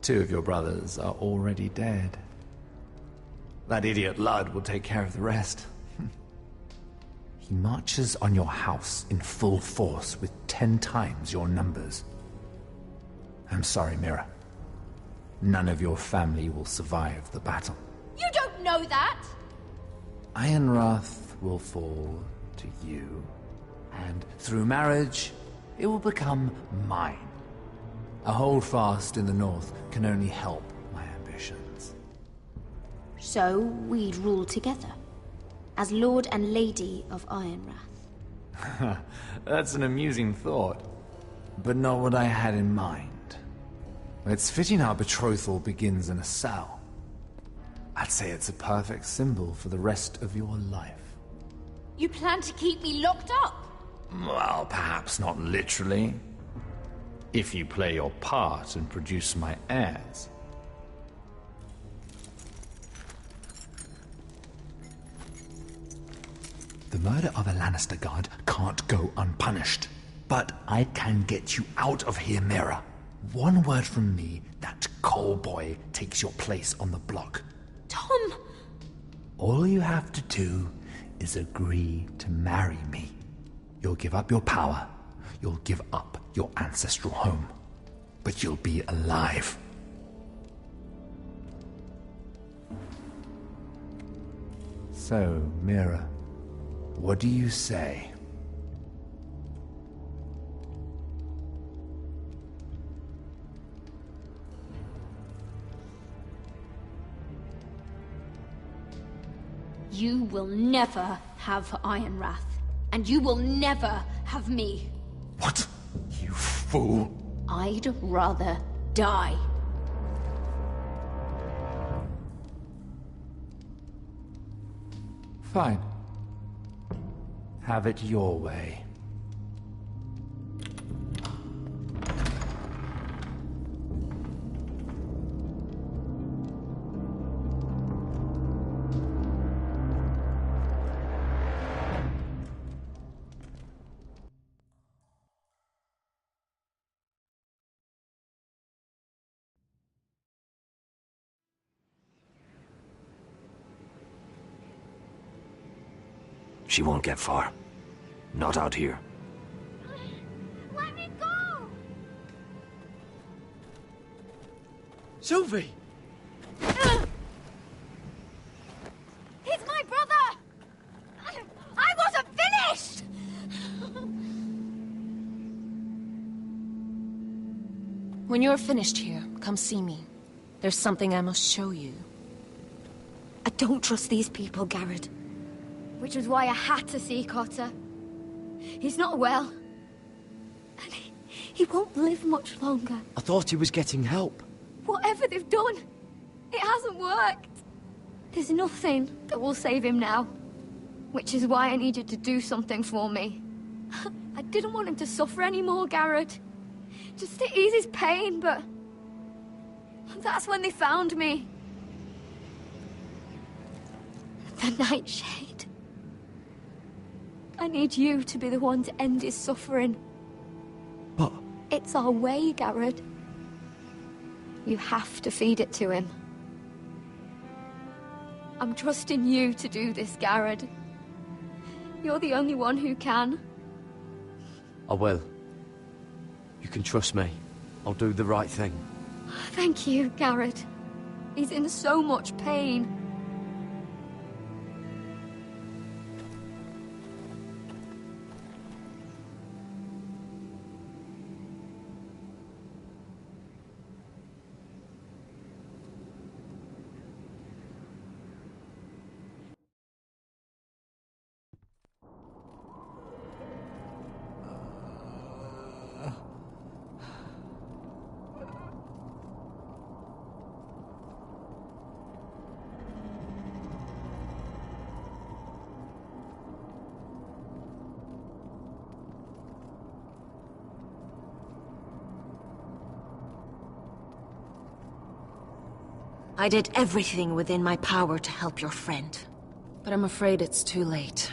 2 of your brothers are already dead. That idiot Ludd will take care of the rest. He marches on your house in full force with 10 times your numbers. I'm sorry, Mira. None of your family will survive the battle.
You don't know that!
Ironrath will fall to you, and through marriage, it will become mine. A holdfast in the north can only help my ambitions.
So we'd rule together, as Lord and Lady of Ironrath.
That's an amusing thought, but not what I had in mind. It's fitting our betrothal begins in a cell. I'd say it's a perfect symbol for the rest of your life.
You plan to keep me locked up?
Well, perhaps not literally. If you play your part and produce my heirs. The murder of a Lannister guard can't go unpunished. But I can get you out of here, Mira. One word from me, that coal boy takes your place on the block.
Tom!
All you have to do is agree to marry me. You'll give up your power. You'll give up your ancestral home. But you'll be alive. So, Mira, what do you say?
You will never have Ironrath, and you will never have me.
What? You fool!
I'd rather die.
Fine. Have it your way.
She won't get far. Not out here.
Let me go!
Sylvie!
He's my brother! I wasn't finished!
When you're finished here, come see me. There's something I must show you.
I don't trust these people, Garrett.
Which was why I had to see Cotter. He's not well. And he won't live much longer.
I thought he was getting help.
Whatever they've done, it hasn't worked. There's nothing that will save him now. Which is why I needed to do something for me. I didn't want him to suffer anymore, Garrett. Just to ease his pain, but... that's when they found me. The Nightshade. I need you to be the one to end his suffering.
But...
It's our way, Garrett. You have to feed it to him. I'm trusting you to do this, Garrett. You're the only one who can.
I will. You can trust me. I'll do the right thing.
Thank you, Garrett. He's in so much pain.
I did everything within my power to help your friend. But I'm afraid it's too late.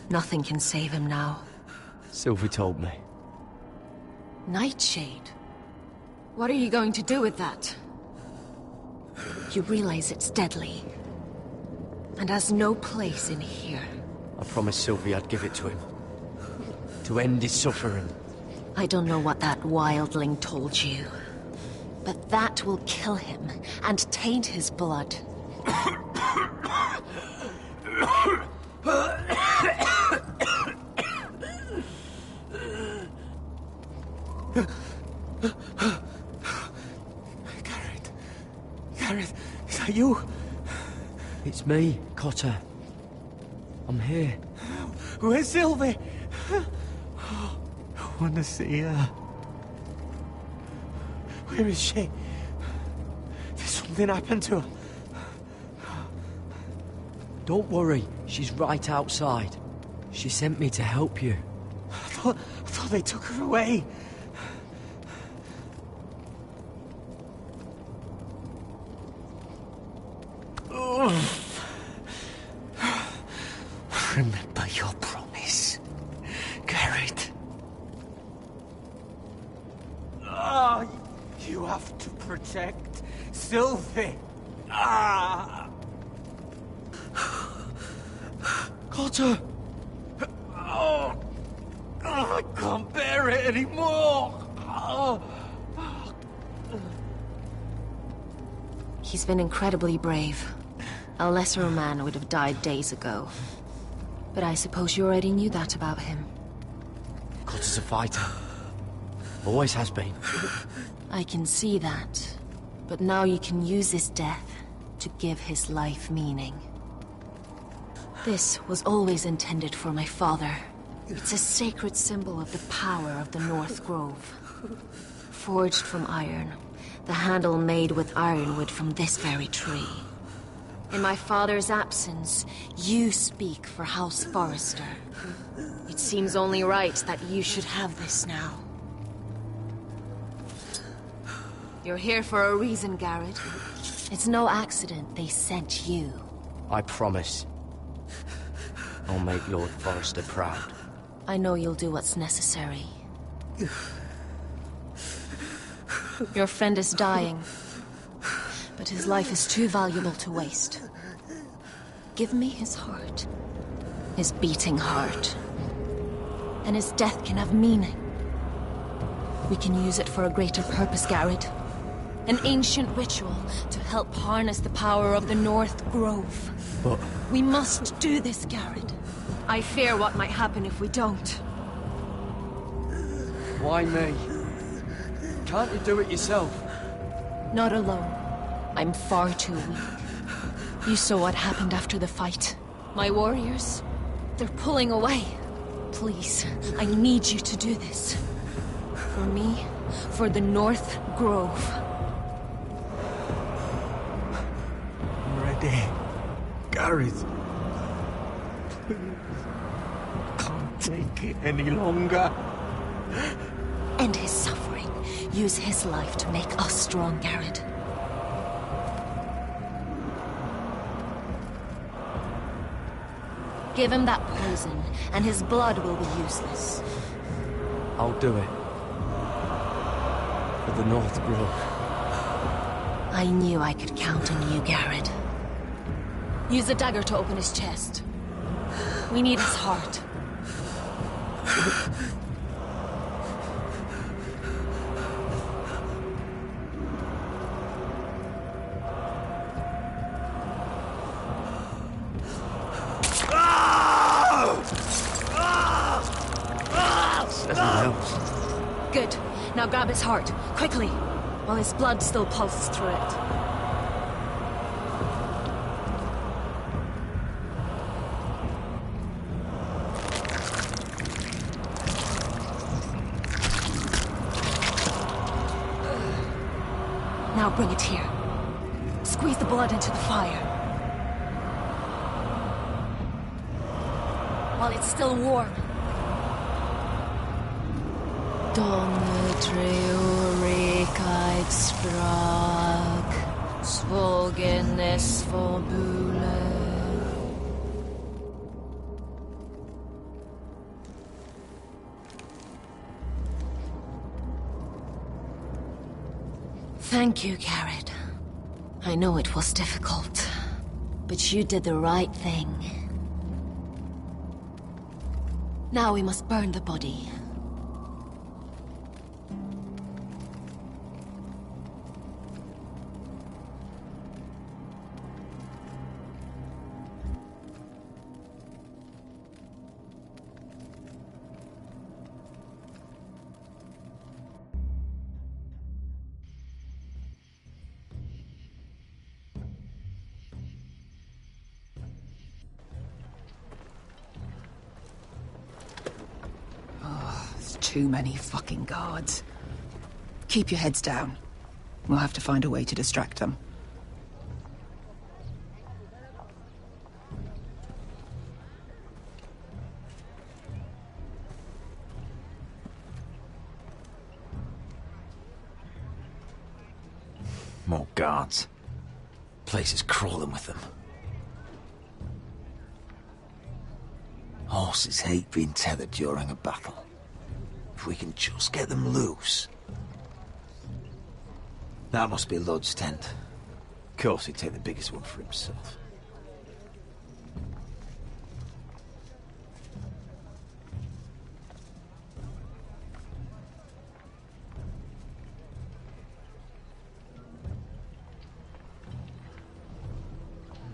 Nothing can save him now.
Sylvie told me.
Nightshade? What are you going to do with that? You realize it's deadly. And has no place in here.
I promised Sylvie I'd give it to him. To end his suffering.
I don't know what that wildling told you. But that will kill him and taint his blood.
Garrett, is that you?
It's me, Cotter. I'm here.
Where's Sylvie? Oh, I want to see her. Where is she? Did something happen to her?
Don't worry, she's right outside. She sent me to help you.
I thought they took her away. Remember your promise, Garrett. You have to protect Sylvie.
Cotter!
I can't bear it anymore.
He's been incredibly brave. A lesser man would have died days ago. But I suppose you already knew that about him.
Cotter's a fighter. Always has been.
I can see that. But now you can use his death to give his life meaning. This was always intended for my father. It's a sacred symbol of the power of the North Grove. Forged from iron, the handle made with ironwood from this very tree. In my father's absence, you speak for House Forrester. It seems only right that you should have this now. You're here for a reason, Garrett. It's no accident they sent you.
I promise. I'll make Lord Forrester proud.
I know you'll do what's necessary. Your friend is dying, but his life is too valuable to waste. Give me his heart. His beating heart. And his death can have meaning. We can use it for a greater purpose, Garrett. An ancient ritual to help harness the power of the North Grove.
But...
We must do this, Garrett. I fear what might happen if we don't.
Why me? Can't you do it yourself?
Not alone. I'm far too weak. You saw what happened after the fight. My warriors, they're pulling away. Please, I need you to do this. For me, for the North Grove.
I'm ready. Gareth. Please. Can't take it any longer.
End his suffering. Use his life to make us strong, Garrett. Give him that poison, and his blood will be useless.
I'll do it. For the North Grove.
I knew I could count on you, Garrett. Use the dagger to open his chest. We need his heart. Good. Now grab his heart, quickly, while his blood still pulses through it. Now bring it here. Squeeze the blood into the fire. While it's still warm. Donne treurigheid sprak, svogenes forbule. Thank you, Garrett. I know it was difficult, but you did the right thing. Now we must burn the body.
There's too many fucking guards. Keep your heads down. We'll have to find a way to distract them.
More guards. Place is crawling with them. Horses hate being tethered during a battle. If we can just get them loose. That must be Lud's tent. Of course, he'd take the biggest one for himself.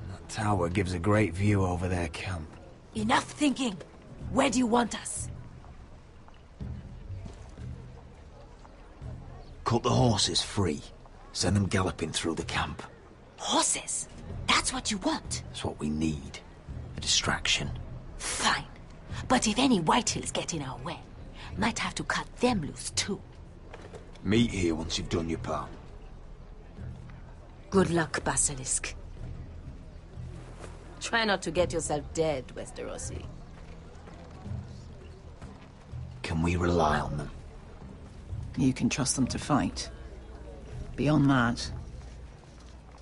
That tower gives a great view over their camp.
Enough thinking! Where do you want us?
Cut the horses free. Send them galloping through the camp.
Horses? That's what you want?
That's what we need. A distraction.
Fine. But if any Whitehills get in our way, might have to cut them loose too.
Meet here once you've done your part.
Good luck, Basilisk. Try not to get yourself dead, Westerosi.
Can we rely on them?
You can trust them to fight. Beyond that...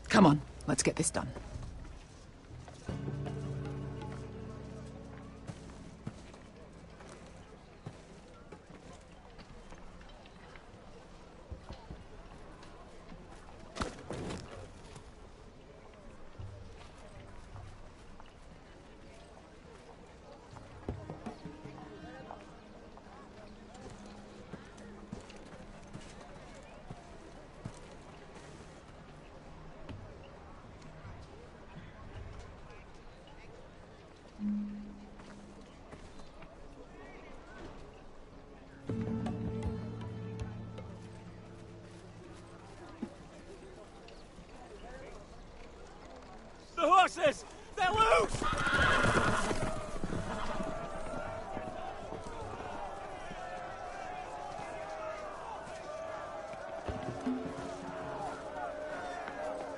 Come on, let's get this done.
The horses! They're loose!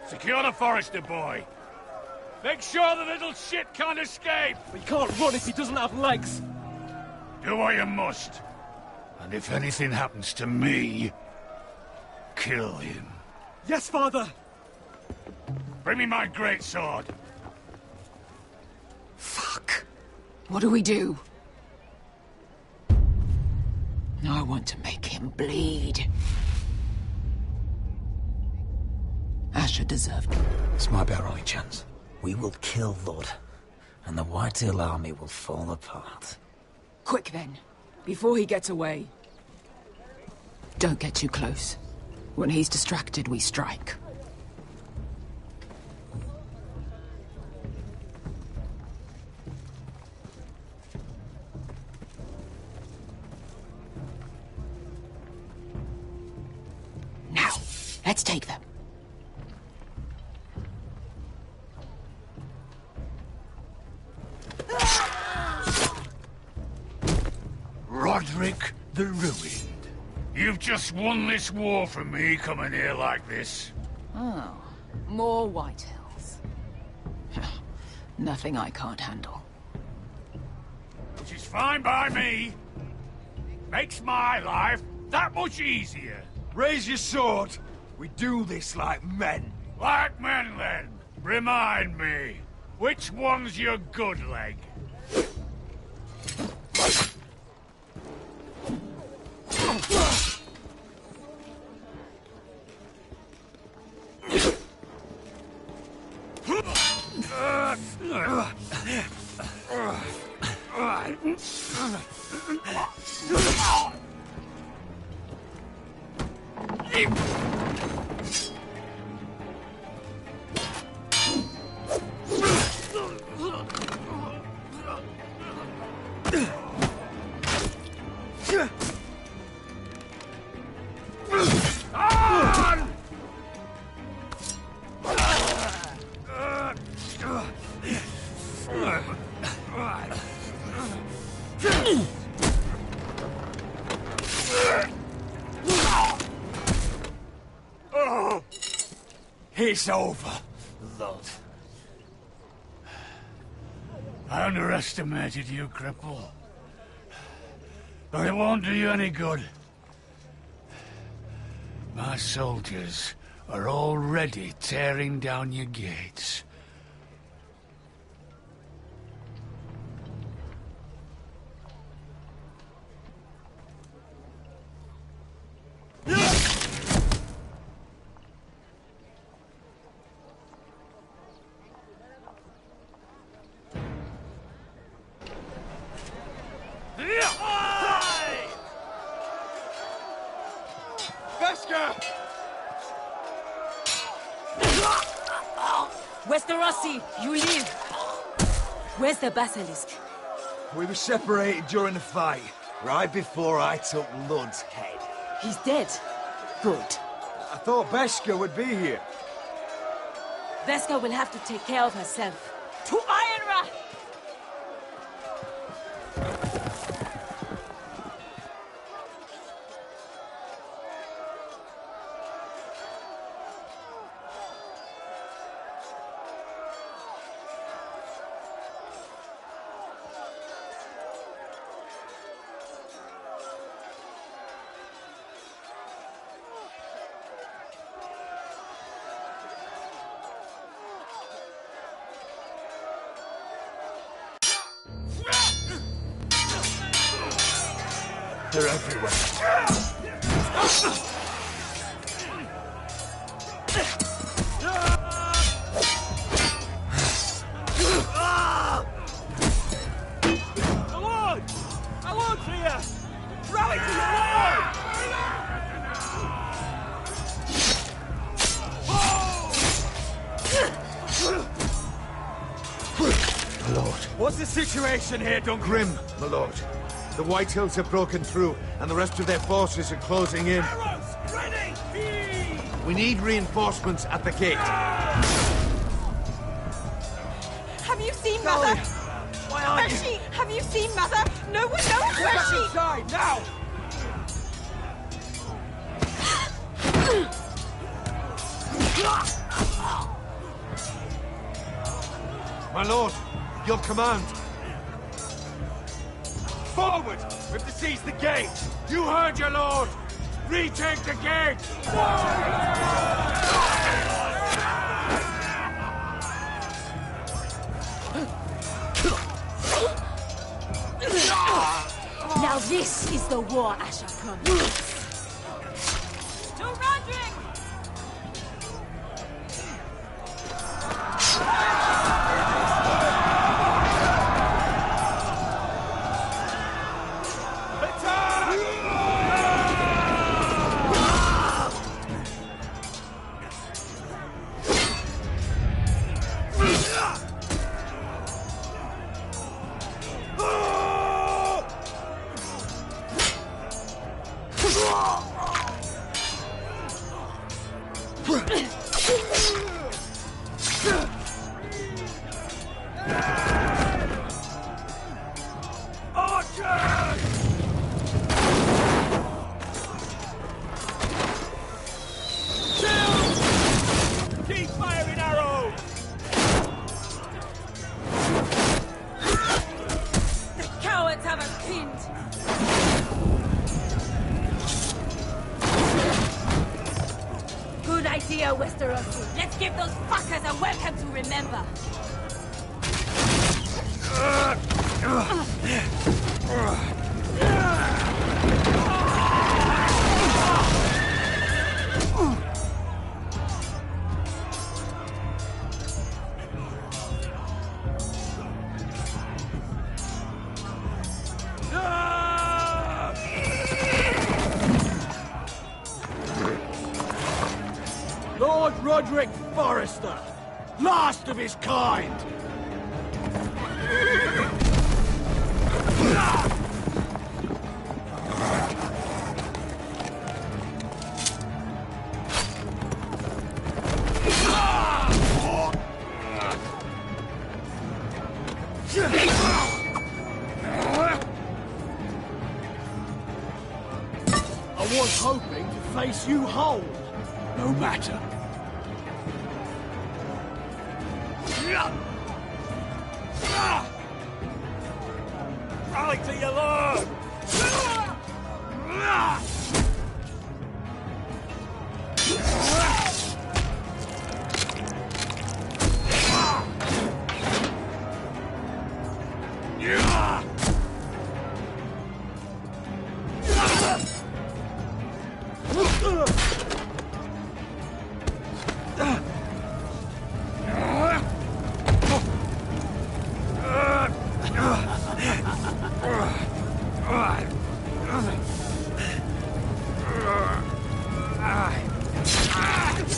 Secure the Forester boy. Make sure the little shit can't escape!
He can't run if he doesn't have legs!
Do what you must. And if anything happens to me, kill him.
Yes, father!
Bring me my greatsword.
Fuck. What do we do? I want to make him bleed. Asher deserved it.
This might be our only chance. We will kill Lud, and the Whitehill army will fall apart.
Quick then, before he gets away. Don't get too close. When he's distracted, we strike. Now, let's take them.
Roderick the Ruined. You've just won this war from me coming here like this.
Oh, more Whitehills. Nothing I can't handle.
Which is fine by me. Makes my life that much easier.
Raise your sword. We do this like men.
Like men, then. Remind me, which one's your good leg?
It's over, Lord. I underestimated you, cripple. But it won't do you any good. My soldiers are already tearing down your gates.
Westerosi, you live. Where's the basilisk?
We were separated during the fight, right before I took Ludd's head.
He's dead. Good.
I thought Beskha would be here.
Beskha will have to take care of herself. To Ironrath!
They're everywhere.
My lord! My lord's here! Rally to your lord!
My lord.
What's the situation here, Duncan?
Grim, my lord. The Whitehills have broken through, and the rest of their forces are closing in.
Arrows, ready!
We need reinforcements at the gate.
Have you seen Mother?
Why aren't
Where's she? Have you seen Mother? No one knows where
Back
she...
inside, now!
My lord, your command.
Forward! We have to seize the gate! You heard your lord! Retake the gate!
Now this is the war Asher promised. To Roderick!
Keep firing arrows!
The cowards have us pinned! Good idea, Westerosi. Let's give those fuckers a welcome to remember.
Lord Roderick Forrester, last of his kind. I was hoping to face you whole. No matter.
belly to your lord!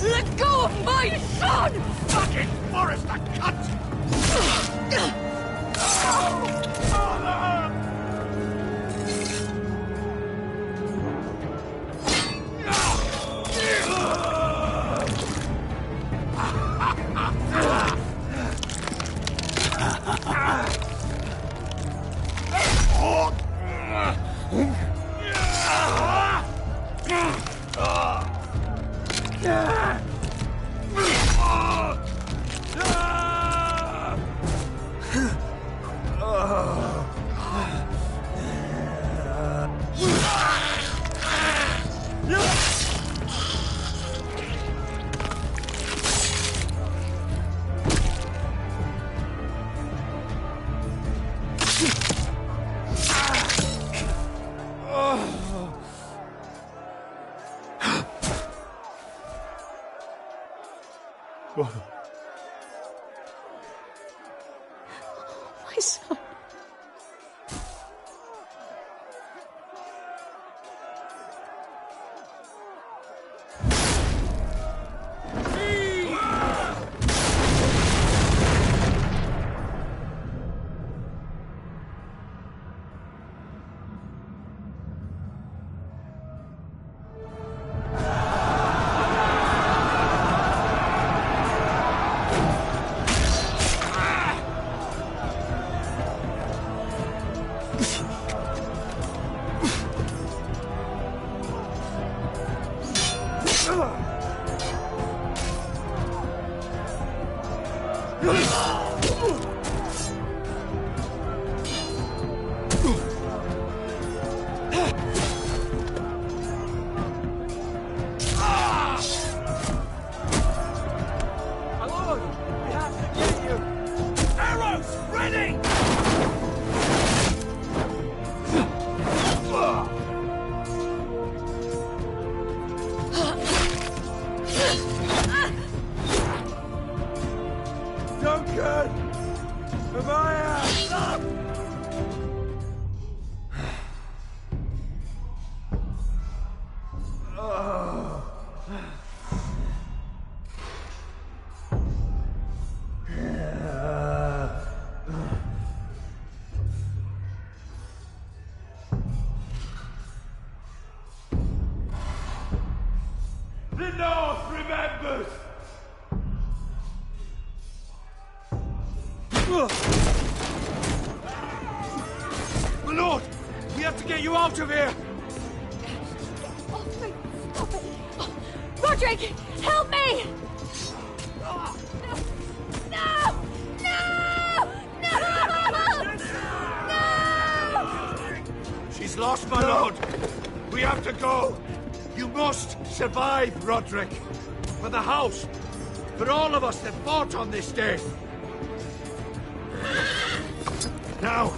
Let go of my son!
Fucking Forrester cunt!
My son.
The North remembers! My lord, we have to get you out of here!
Off me! Stop it! Oh, Roderick! Help me! No! No! No! No!
She's lost, my lord. We have to go. You must survive, Roderick. For the house. For all of us that fought on this day. Now.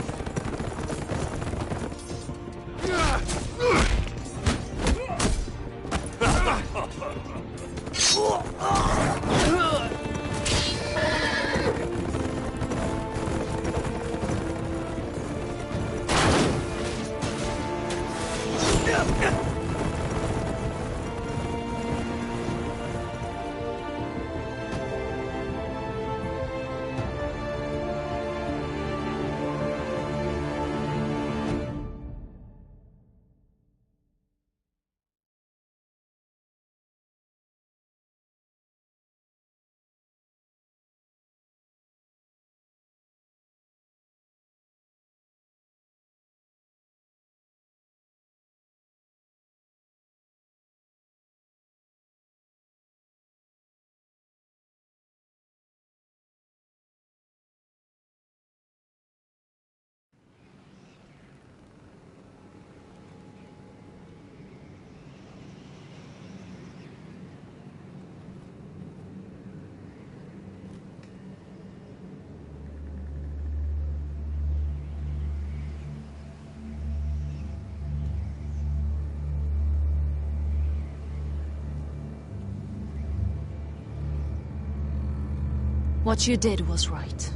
What you did was right.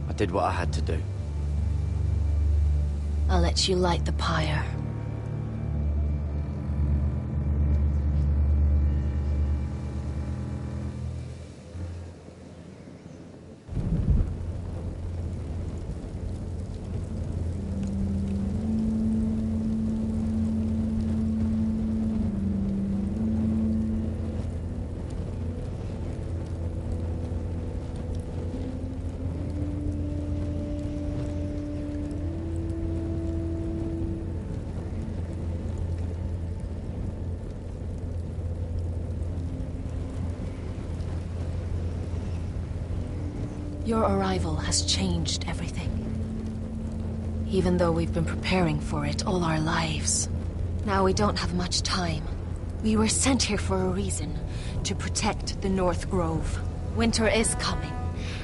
I did what I had to do.
I'll let you light the pyre. Your arrival has changed everything. Even though we've been preparing for it all our lives. Now we don't have much time. We were sent here for a reason. To protect the North Grove. Winter is coming,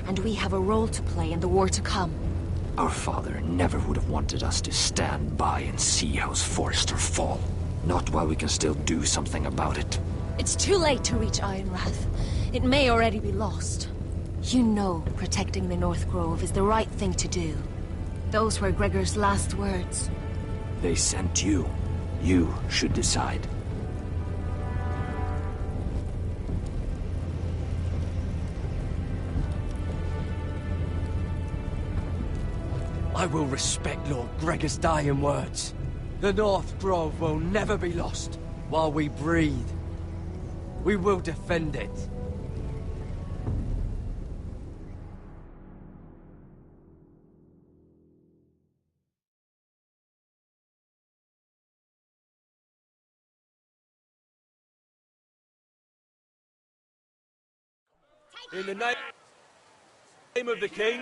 and we have a role to play in the war to come.
Our father never would have wanted us to stand by and see House Forrester fall. Not while we can still do something about it.
It's too late to reach Ironrath. It may already be lost. You know protecting the North Grove is the right thing to do. Those were Gregor's last words.
They sent you. You should decide.
I will respect Lord Gregor's dying words. The North Grove will never be lost while we breathe. We will defend it.
In the name of the King,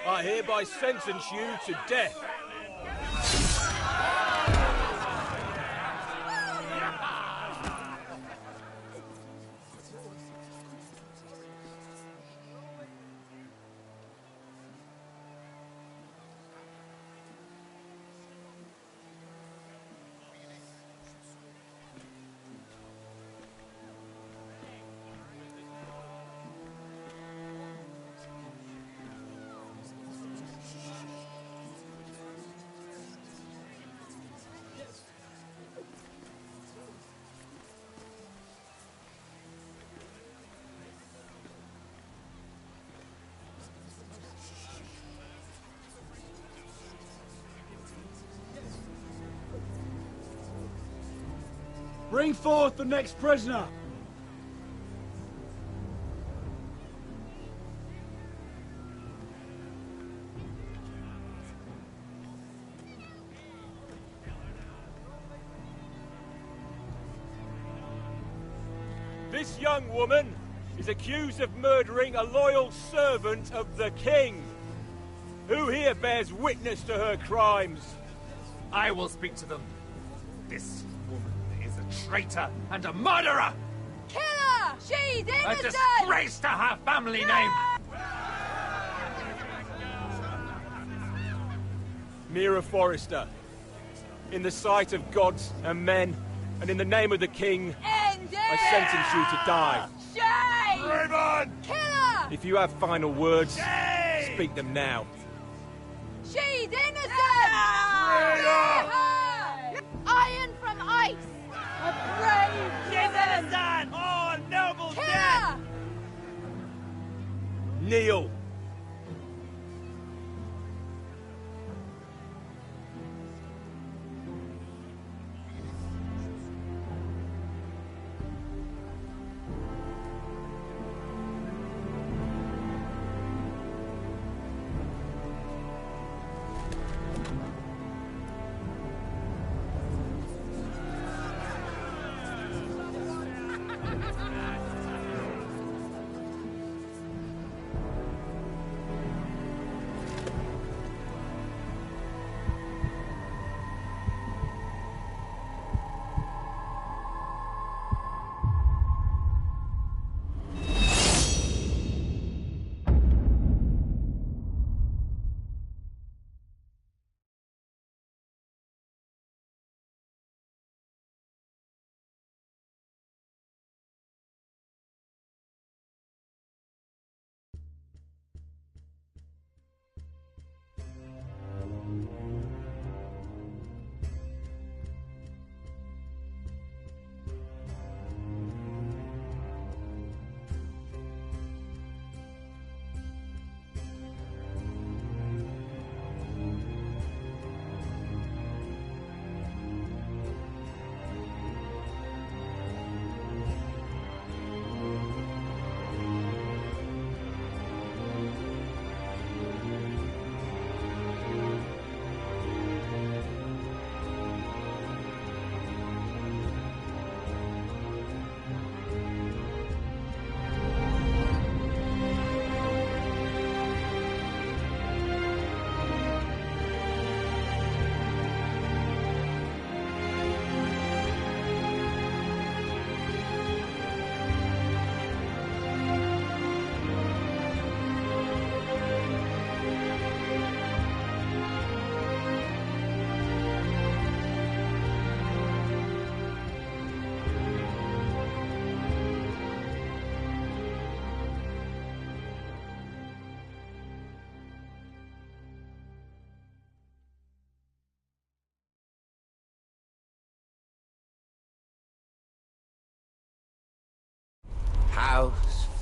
I hereby sentence you to death.
Bring forth the next prisoner!
This young woman is accused of murdering a loyal servant of the King. Who here bears witness to her crimes?
I will speak to them. This woman is a traitor and a murderer!
Kill her! She's
A
innocent!
disgrace to her family name!
Mira Forrester, in the sight of gods and men, and in the name of the King, I sentence you to die.
Shame!
Raven!
Kill her!
If you have final words,
Shame!
speak them now.
She's innocent! Her! Iron from ice! A brave
She's innocent! Oh, noble
Kill
death!
her!
Kneel.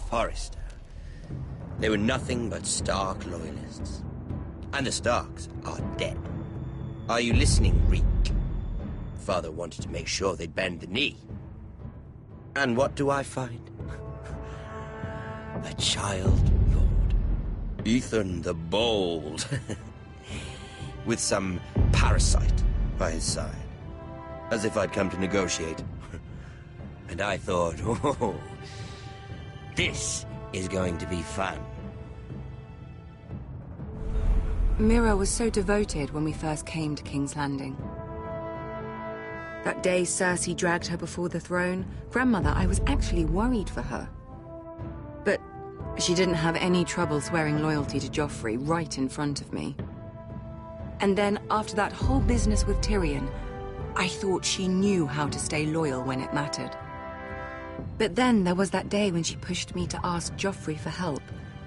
Forrester. They were nothing but Stark loyalists. And the Starks are dead. Are you listening, Reek? Father wanted to make sure they'd bend the knee. And what do I find? A child lord. Ethan the Bold. With some parasite by his side. As if I'd come to negotiate. And I thought, oh, this is going to be fun.
Mira was so devoted when we first came to King's Landing. That day Cersei dragged her before the throne, Grandmother, I was actually worried for her. But she didn't have any trouble swearing loyalty to Joffrey right in front of me. And then, after that whole business with Tyrion, I thought she knew how to stay loyal when it mattered. But then there was that day when she pushed me to ask Joffrey for help,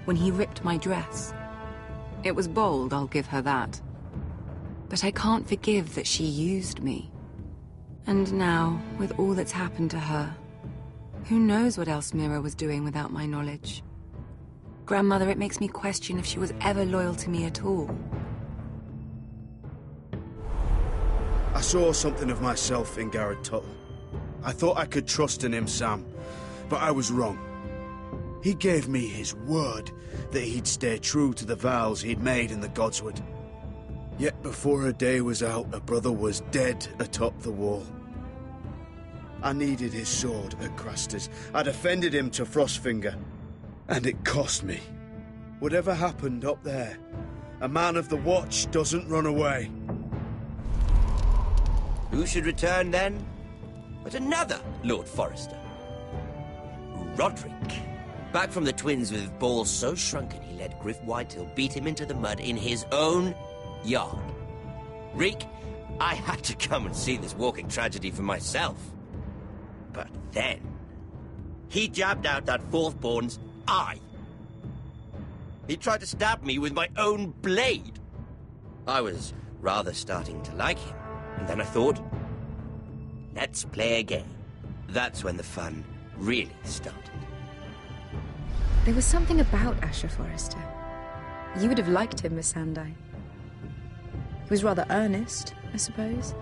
when he ripped my dress. It was bold, I'll give her that. But I can't forgive that she used me. And now, with all that's happened to her, who knows what else Mira was doing without my knowledge? Grandmother, it makes me question if she was ever loyal to me at all.
I saw something of myself in Garrett Tuttle. I thought I could trust in him, Sam, but I was wrong. He gave me his word that he'd stay true to the vows he'd made in the Godswood. Yet before a day was out, a brother was dead atop the wall. I needed his sword at Craster's. I defended him to Frostfinger, and it cost me. Whatever happened up there, a man of the Watch doesn't run away.
Who should return then? But another Lord Forrester. Roderick. Back from the Twins with balls so shrunken he let Griff Whitetail beat him into the mud in his own yard. Reek, I had to come and see this walking tragedy for myself. But then, he jabbed out that fourth-born's eye. He tried to stab me with my own blade. I was rather starting to like him, and then I thought, let's play a game. That's when the fun really started.
There was something about Asher Forrester. You would have liked him, Miss Sandai. He was rather earnest, I suppose.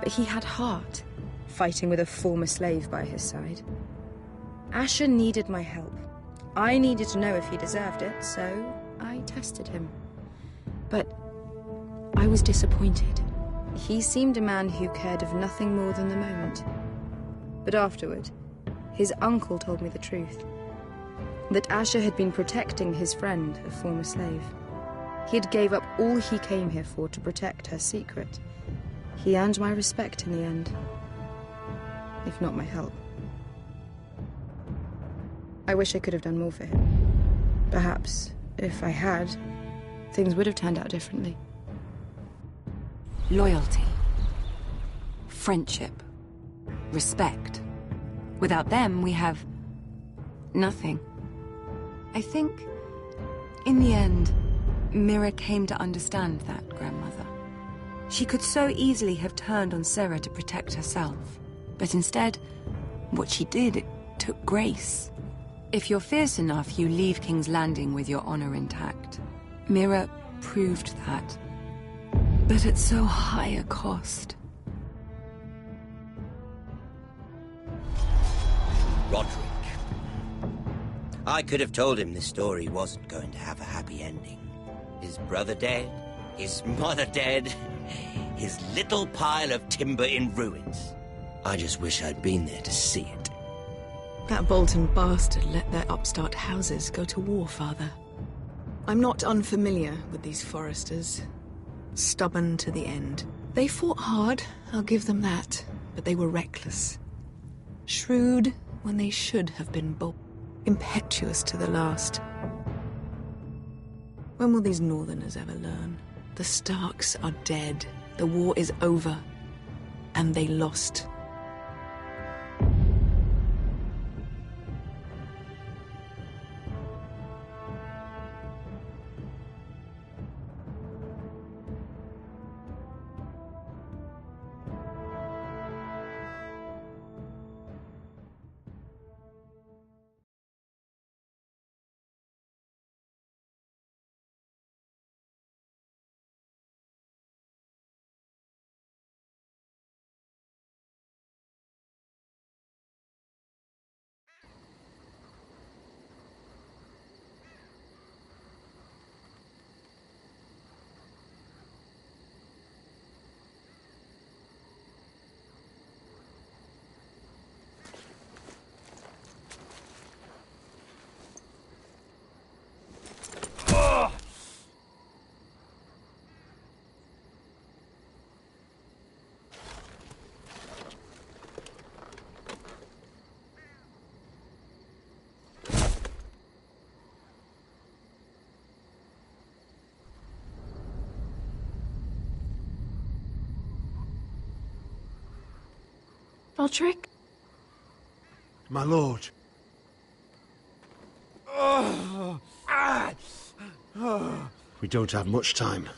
But he had heart, fighting with a former slave by his side. Asher needed my help. I needed to know if he deserved it, so I tested him. But I was disappointed. He seemed a man who cared of nothing more than the moment. But afterward, his uncle told me the truth. That Asher had been protecting his friend, a former slave. He had gave up all he came here for to protect her secret. He earned my respect in the end, if not my help. I wish I could have done more for him. Perhaps, if I had, things would have turned out differently.
Loyalty. Friendship. Respect. Without them, we have nothing. I think, in the end, Mira came to understand that, Grandmother. She could so easily have turned on Sarah to protect herself. But instead, what she did, it took grace. If you're fierce enough, you leave King's Landing with your honor intact. Mira proved that. But at so high a cost.
Roderick. I could have told him this story wasn't going to have a happy ending. His brother dead, his mother dead, his little pile of timber in ruins. I just wish I'd been there to see it.
That Bolton bastard let their upstart houses go to war, Father. I'm not unfamiliar with these Forresters. Stubborn to the end. They fought hard, I'll give them that, but they were reckless. Shrewd when they should have been bold. Impetuous to the last. When will these Northerners ever learn? The Starks are dead. The war is over. And they lost.
Roderick?
My lord. We don't have much time.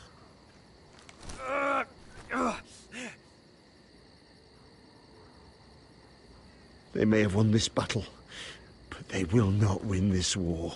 They may have won this battle, but they will not win this war.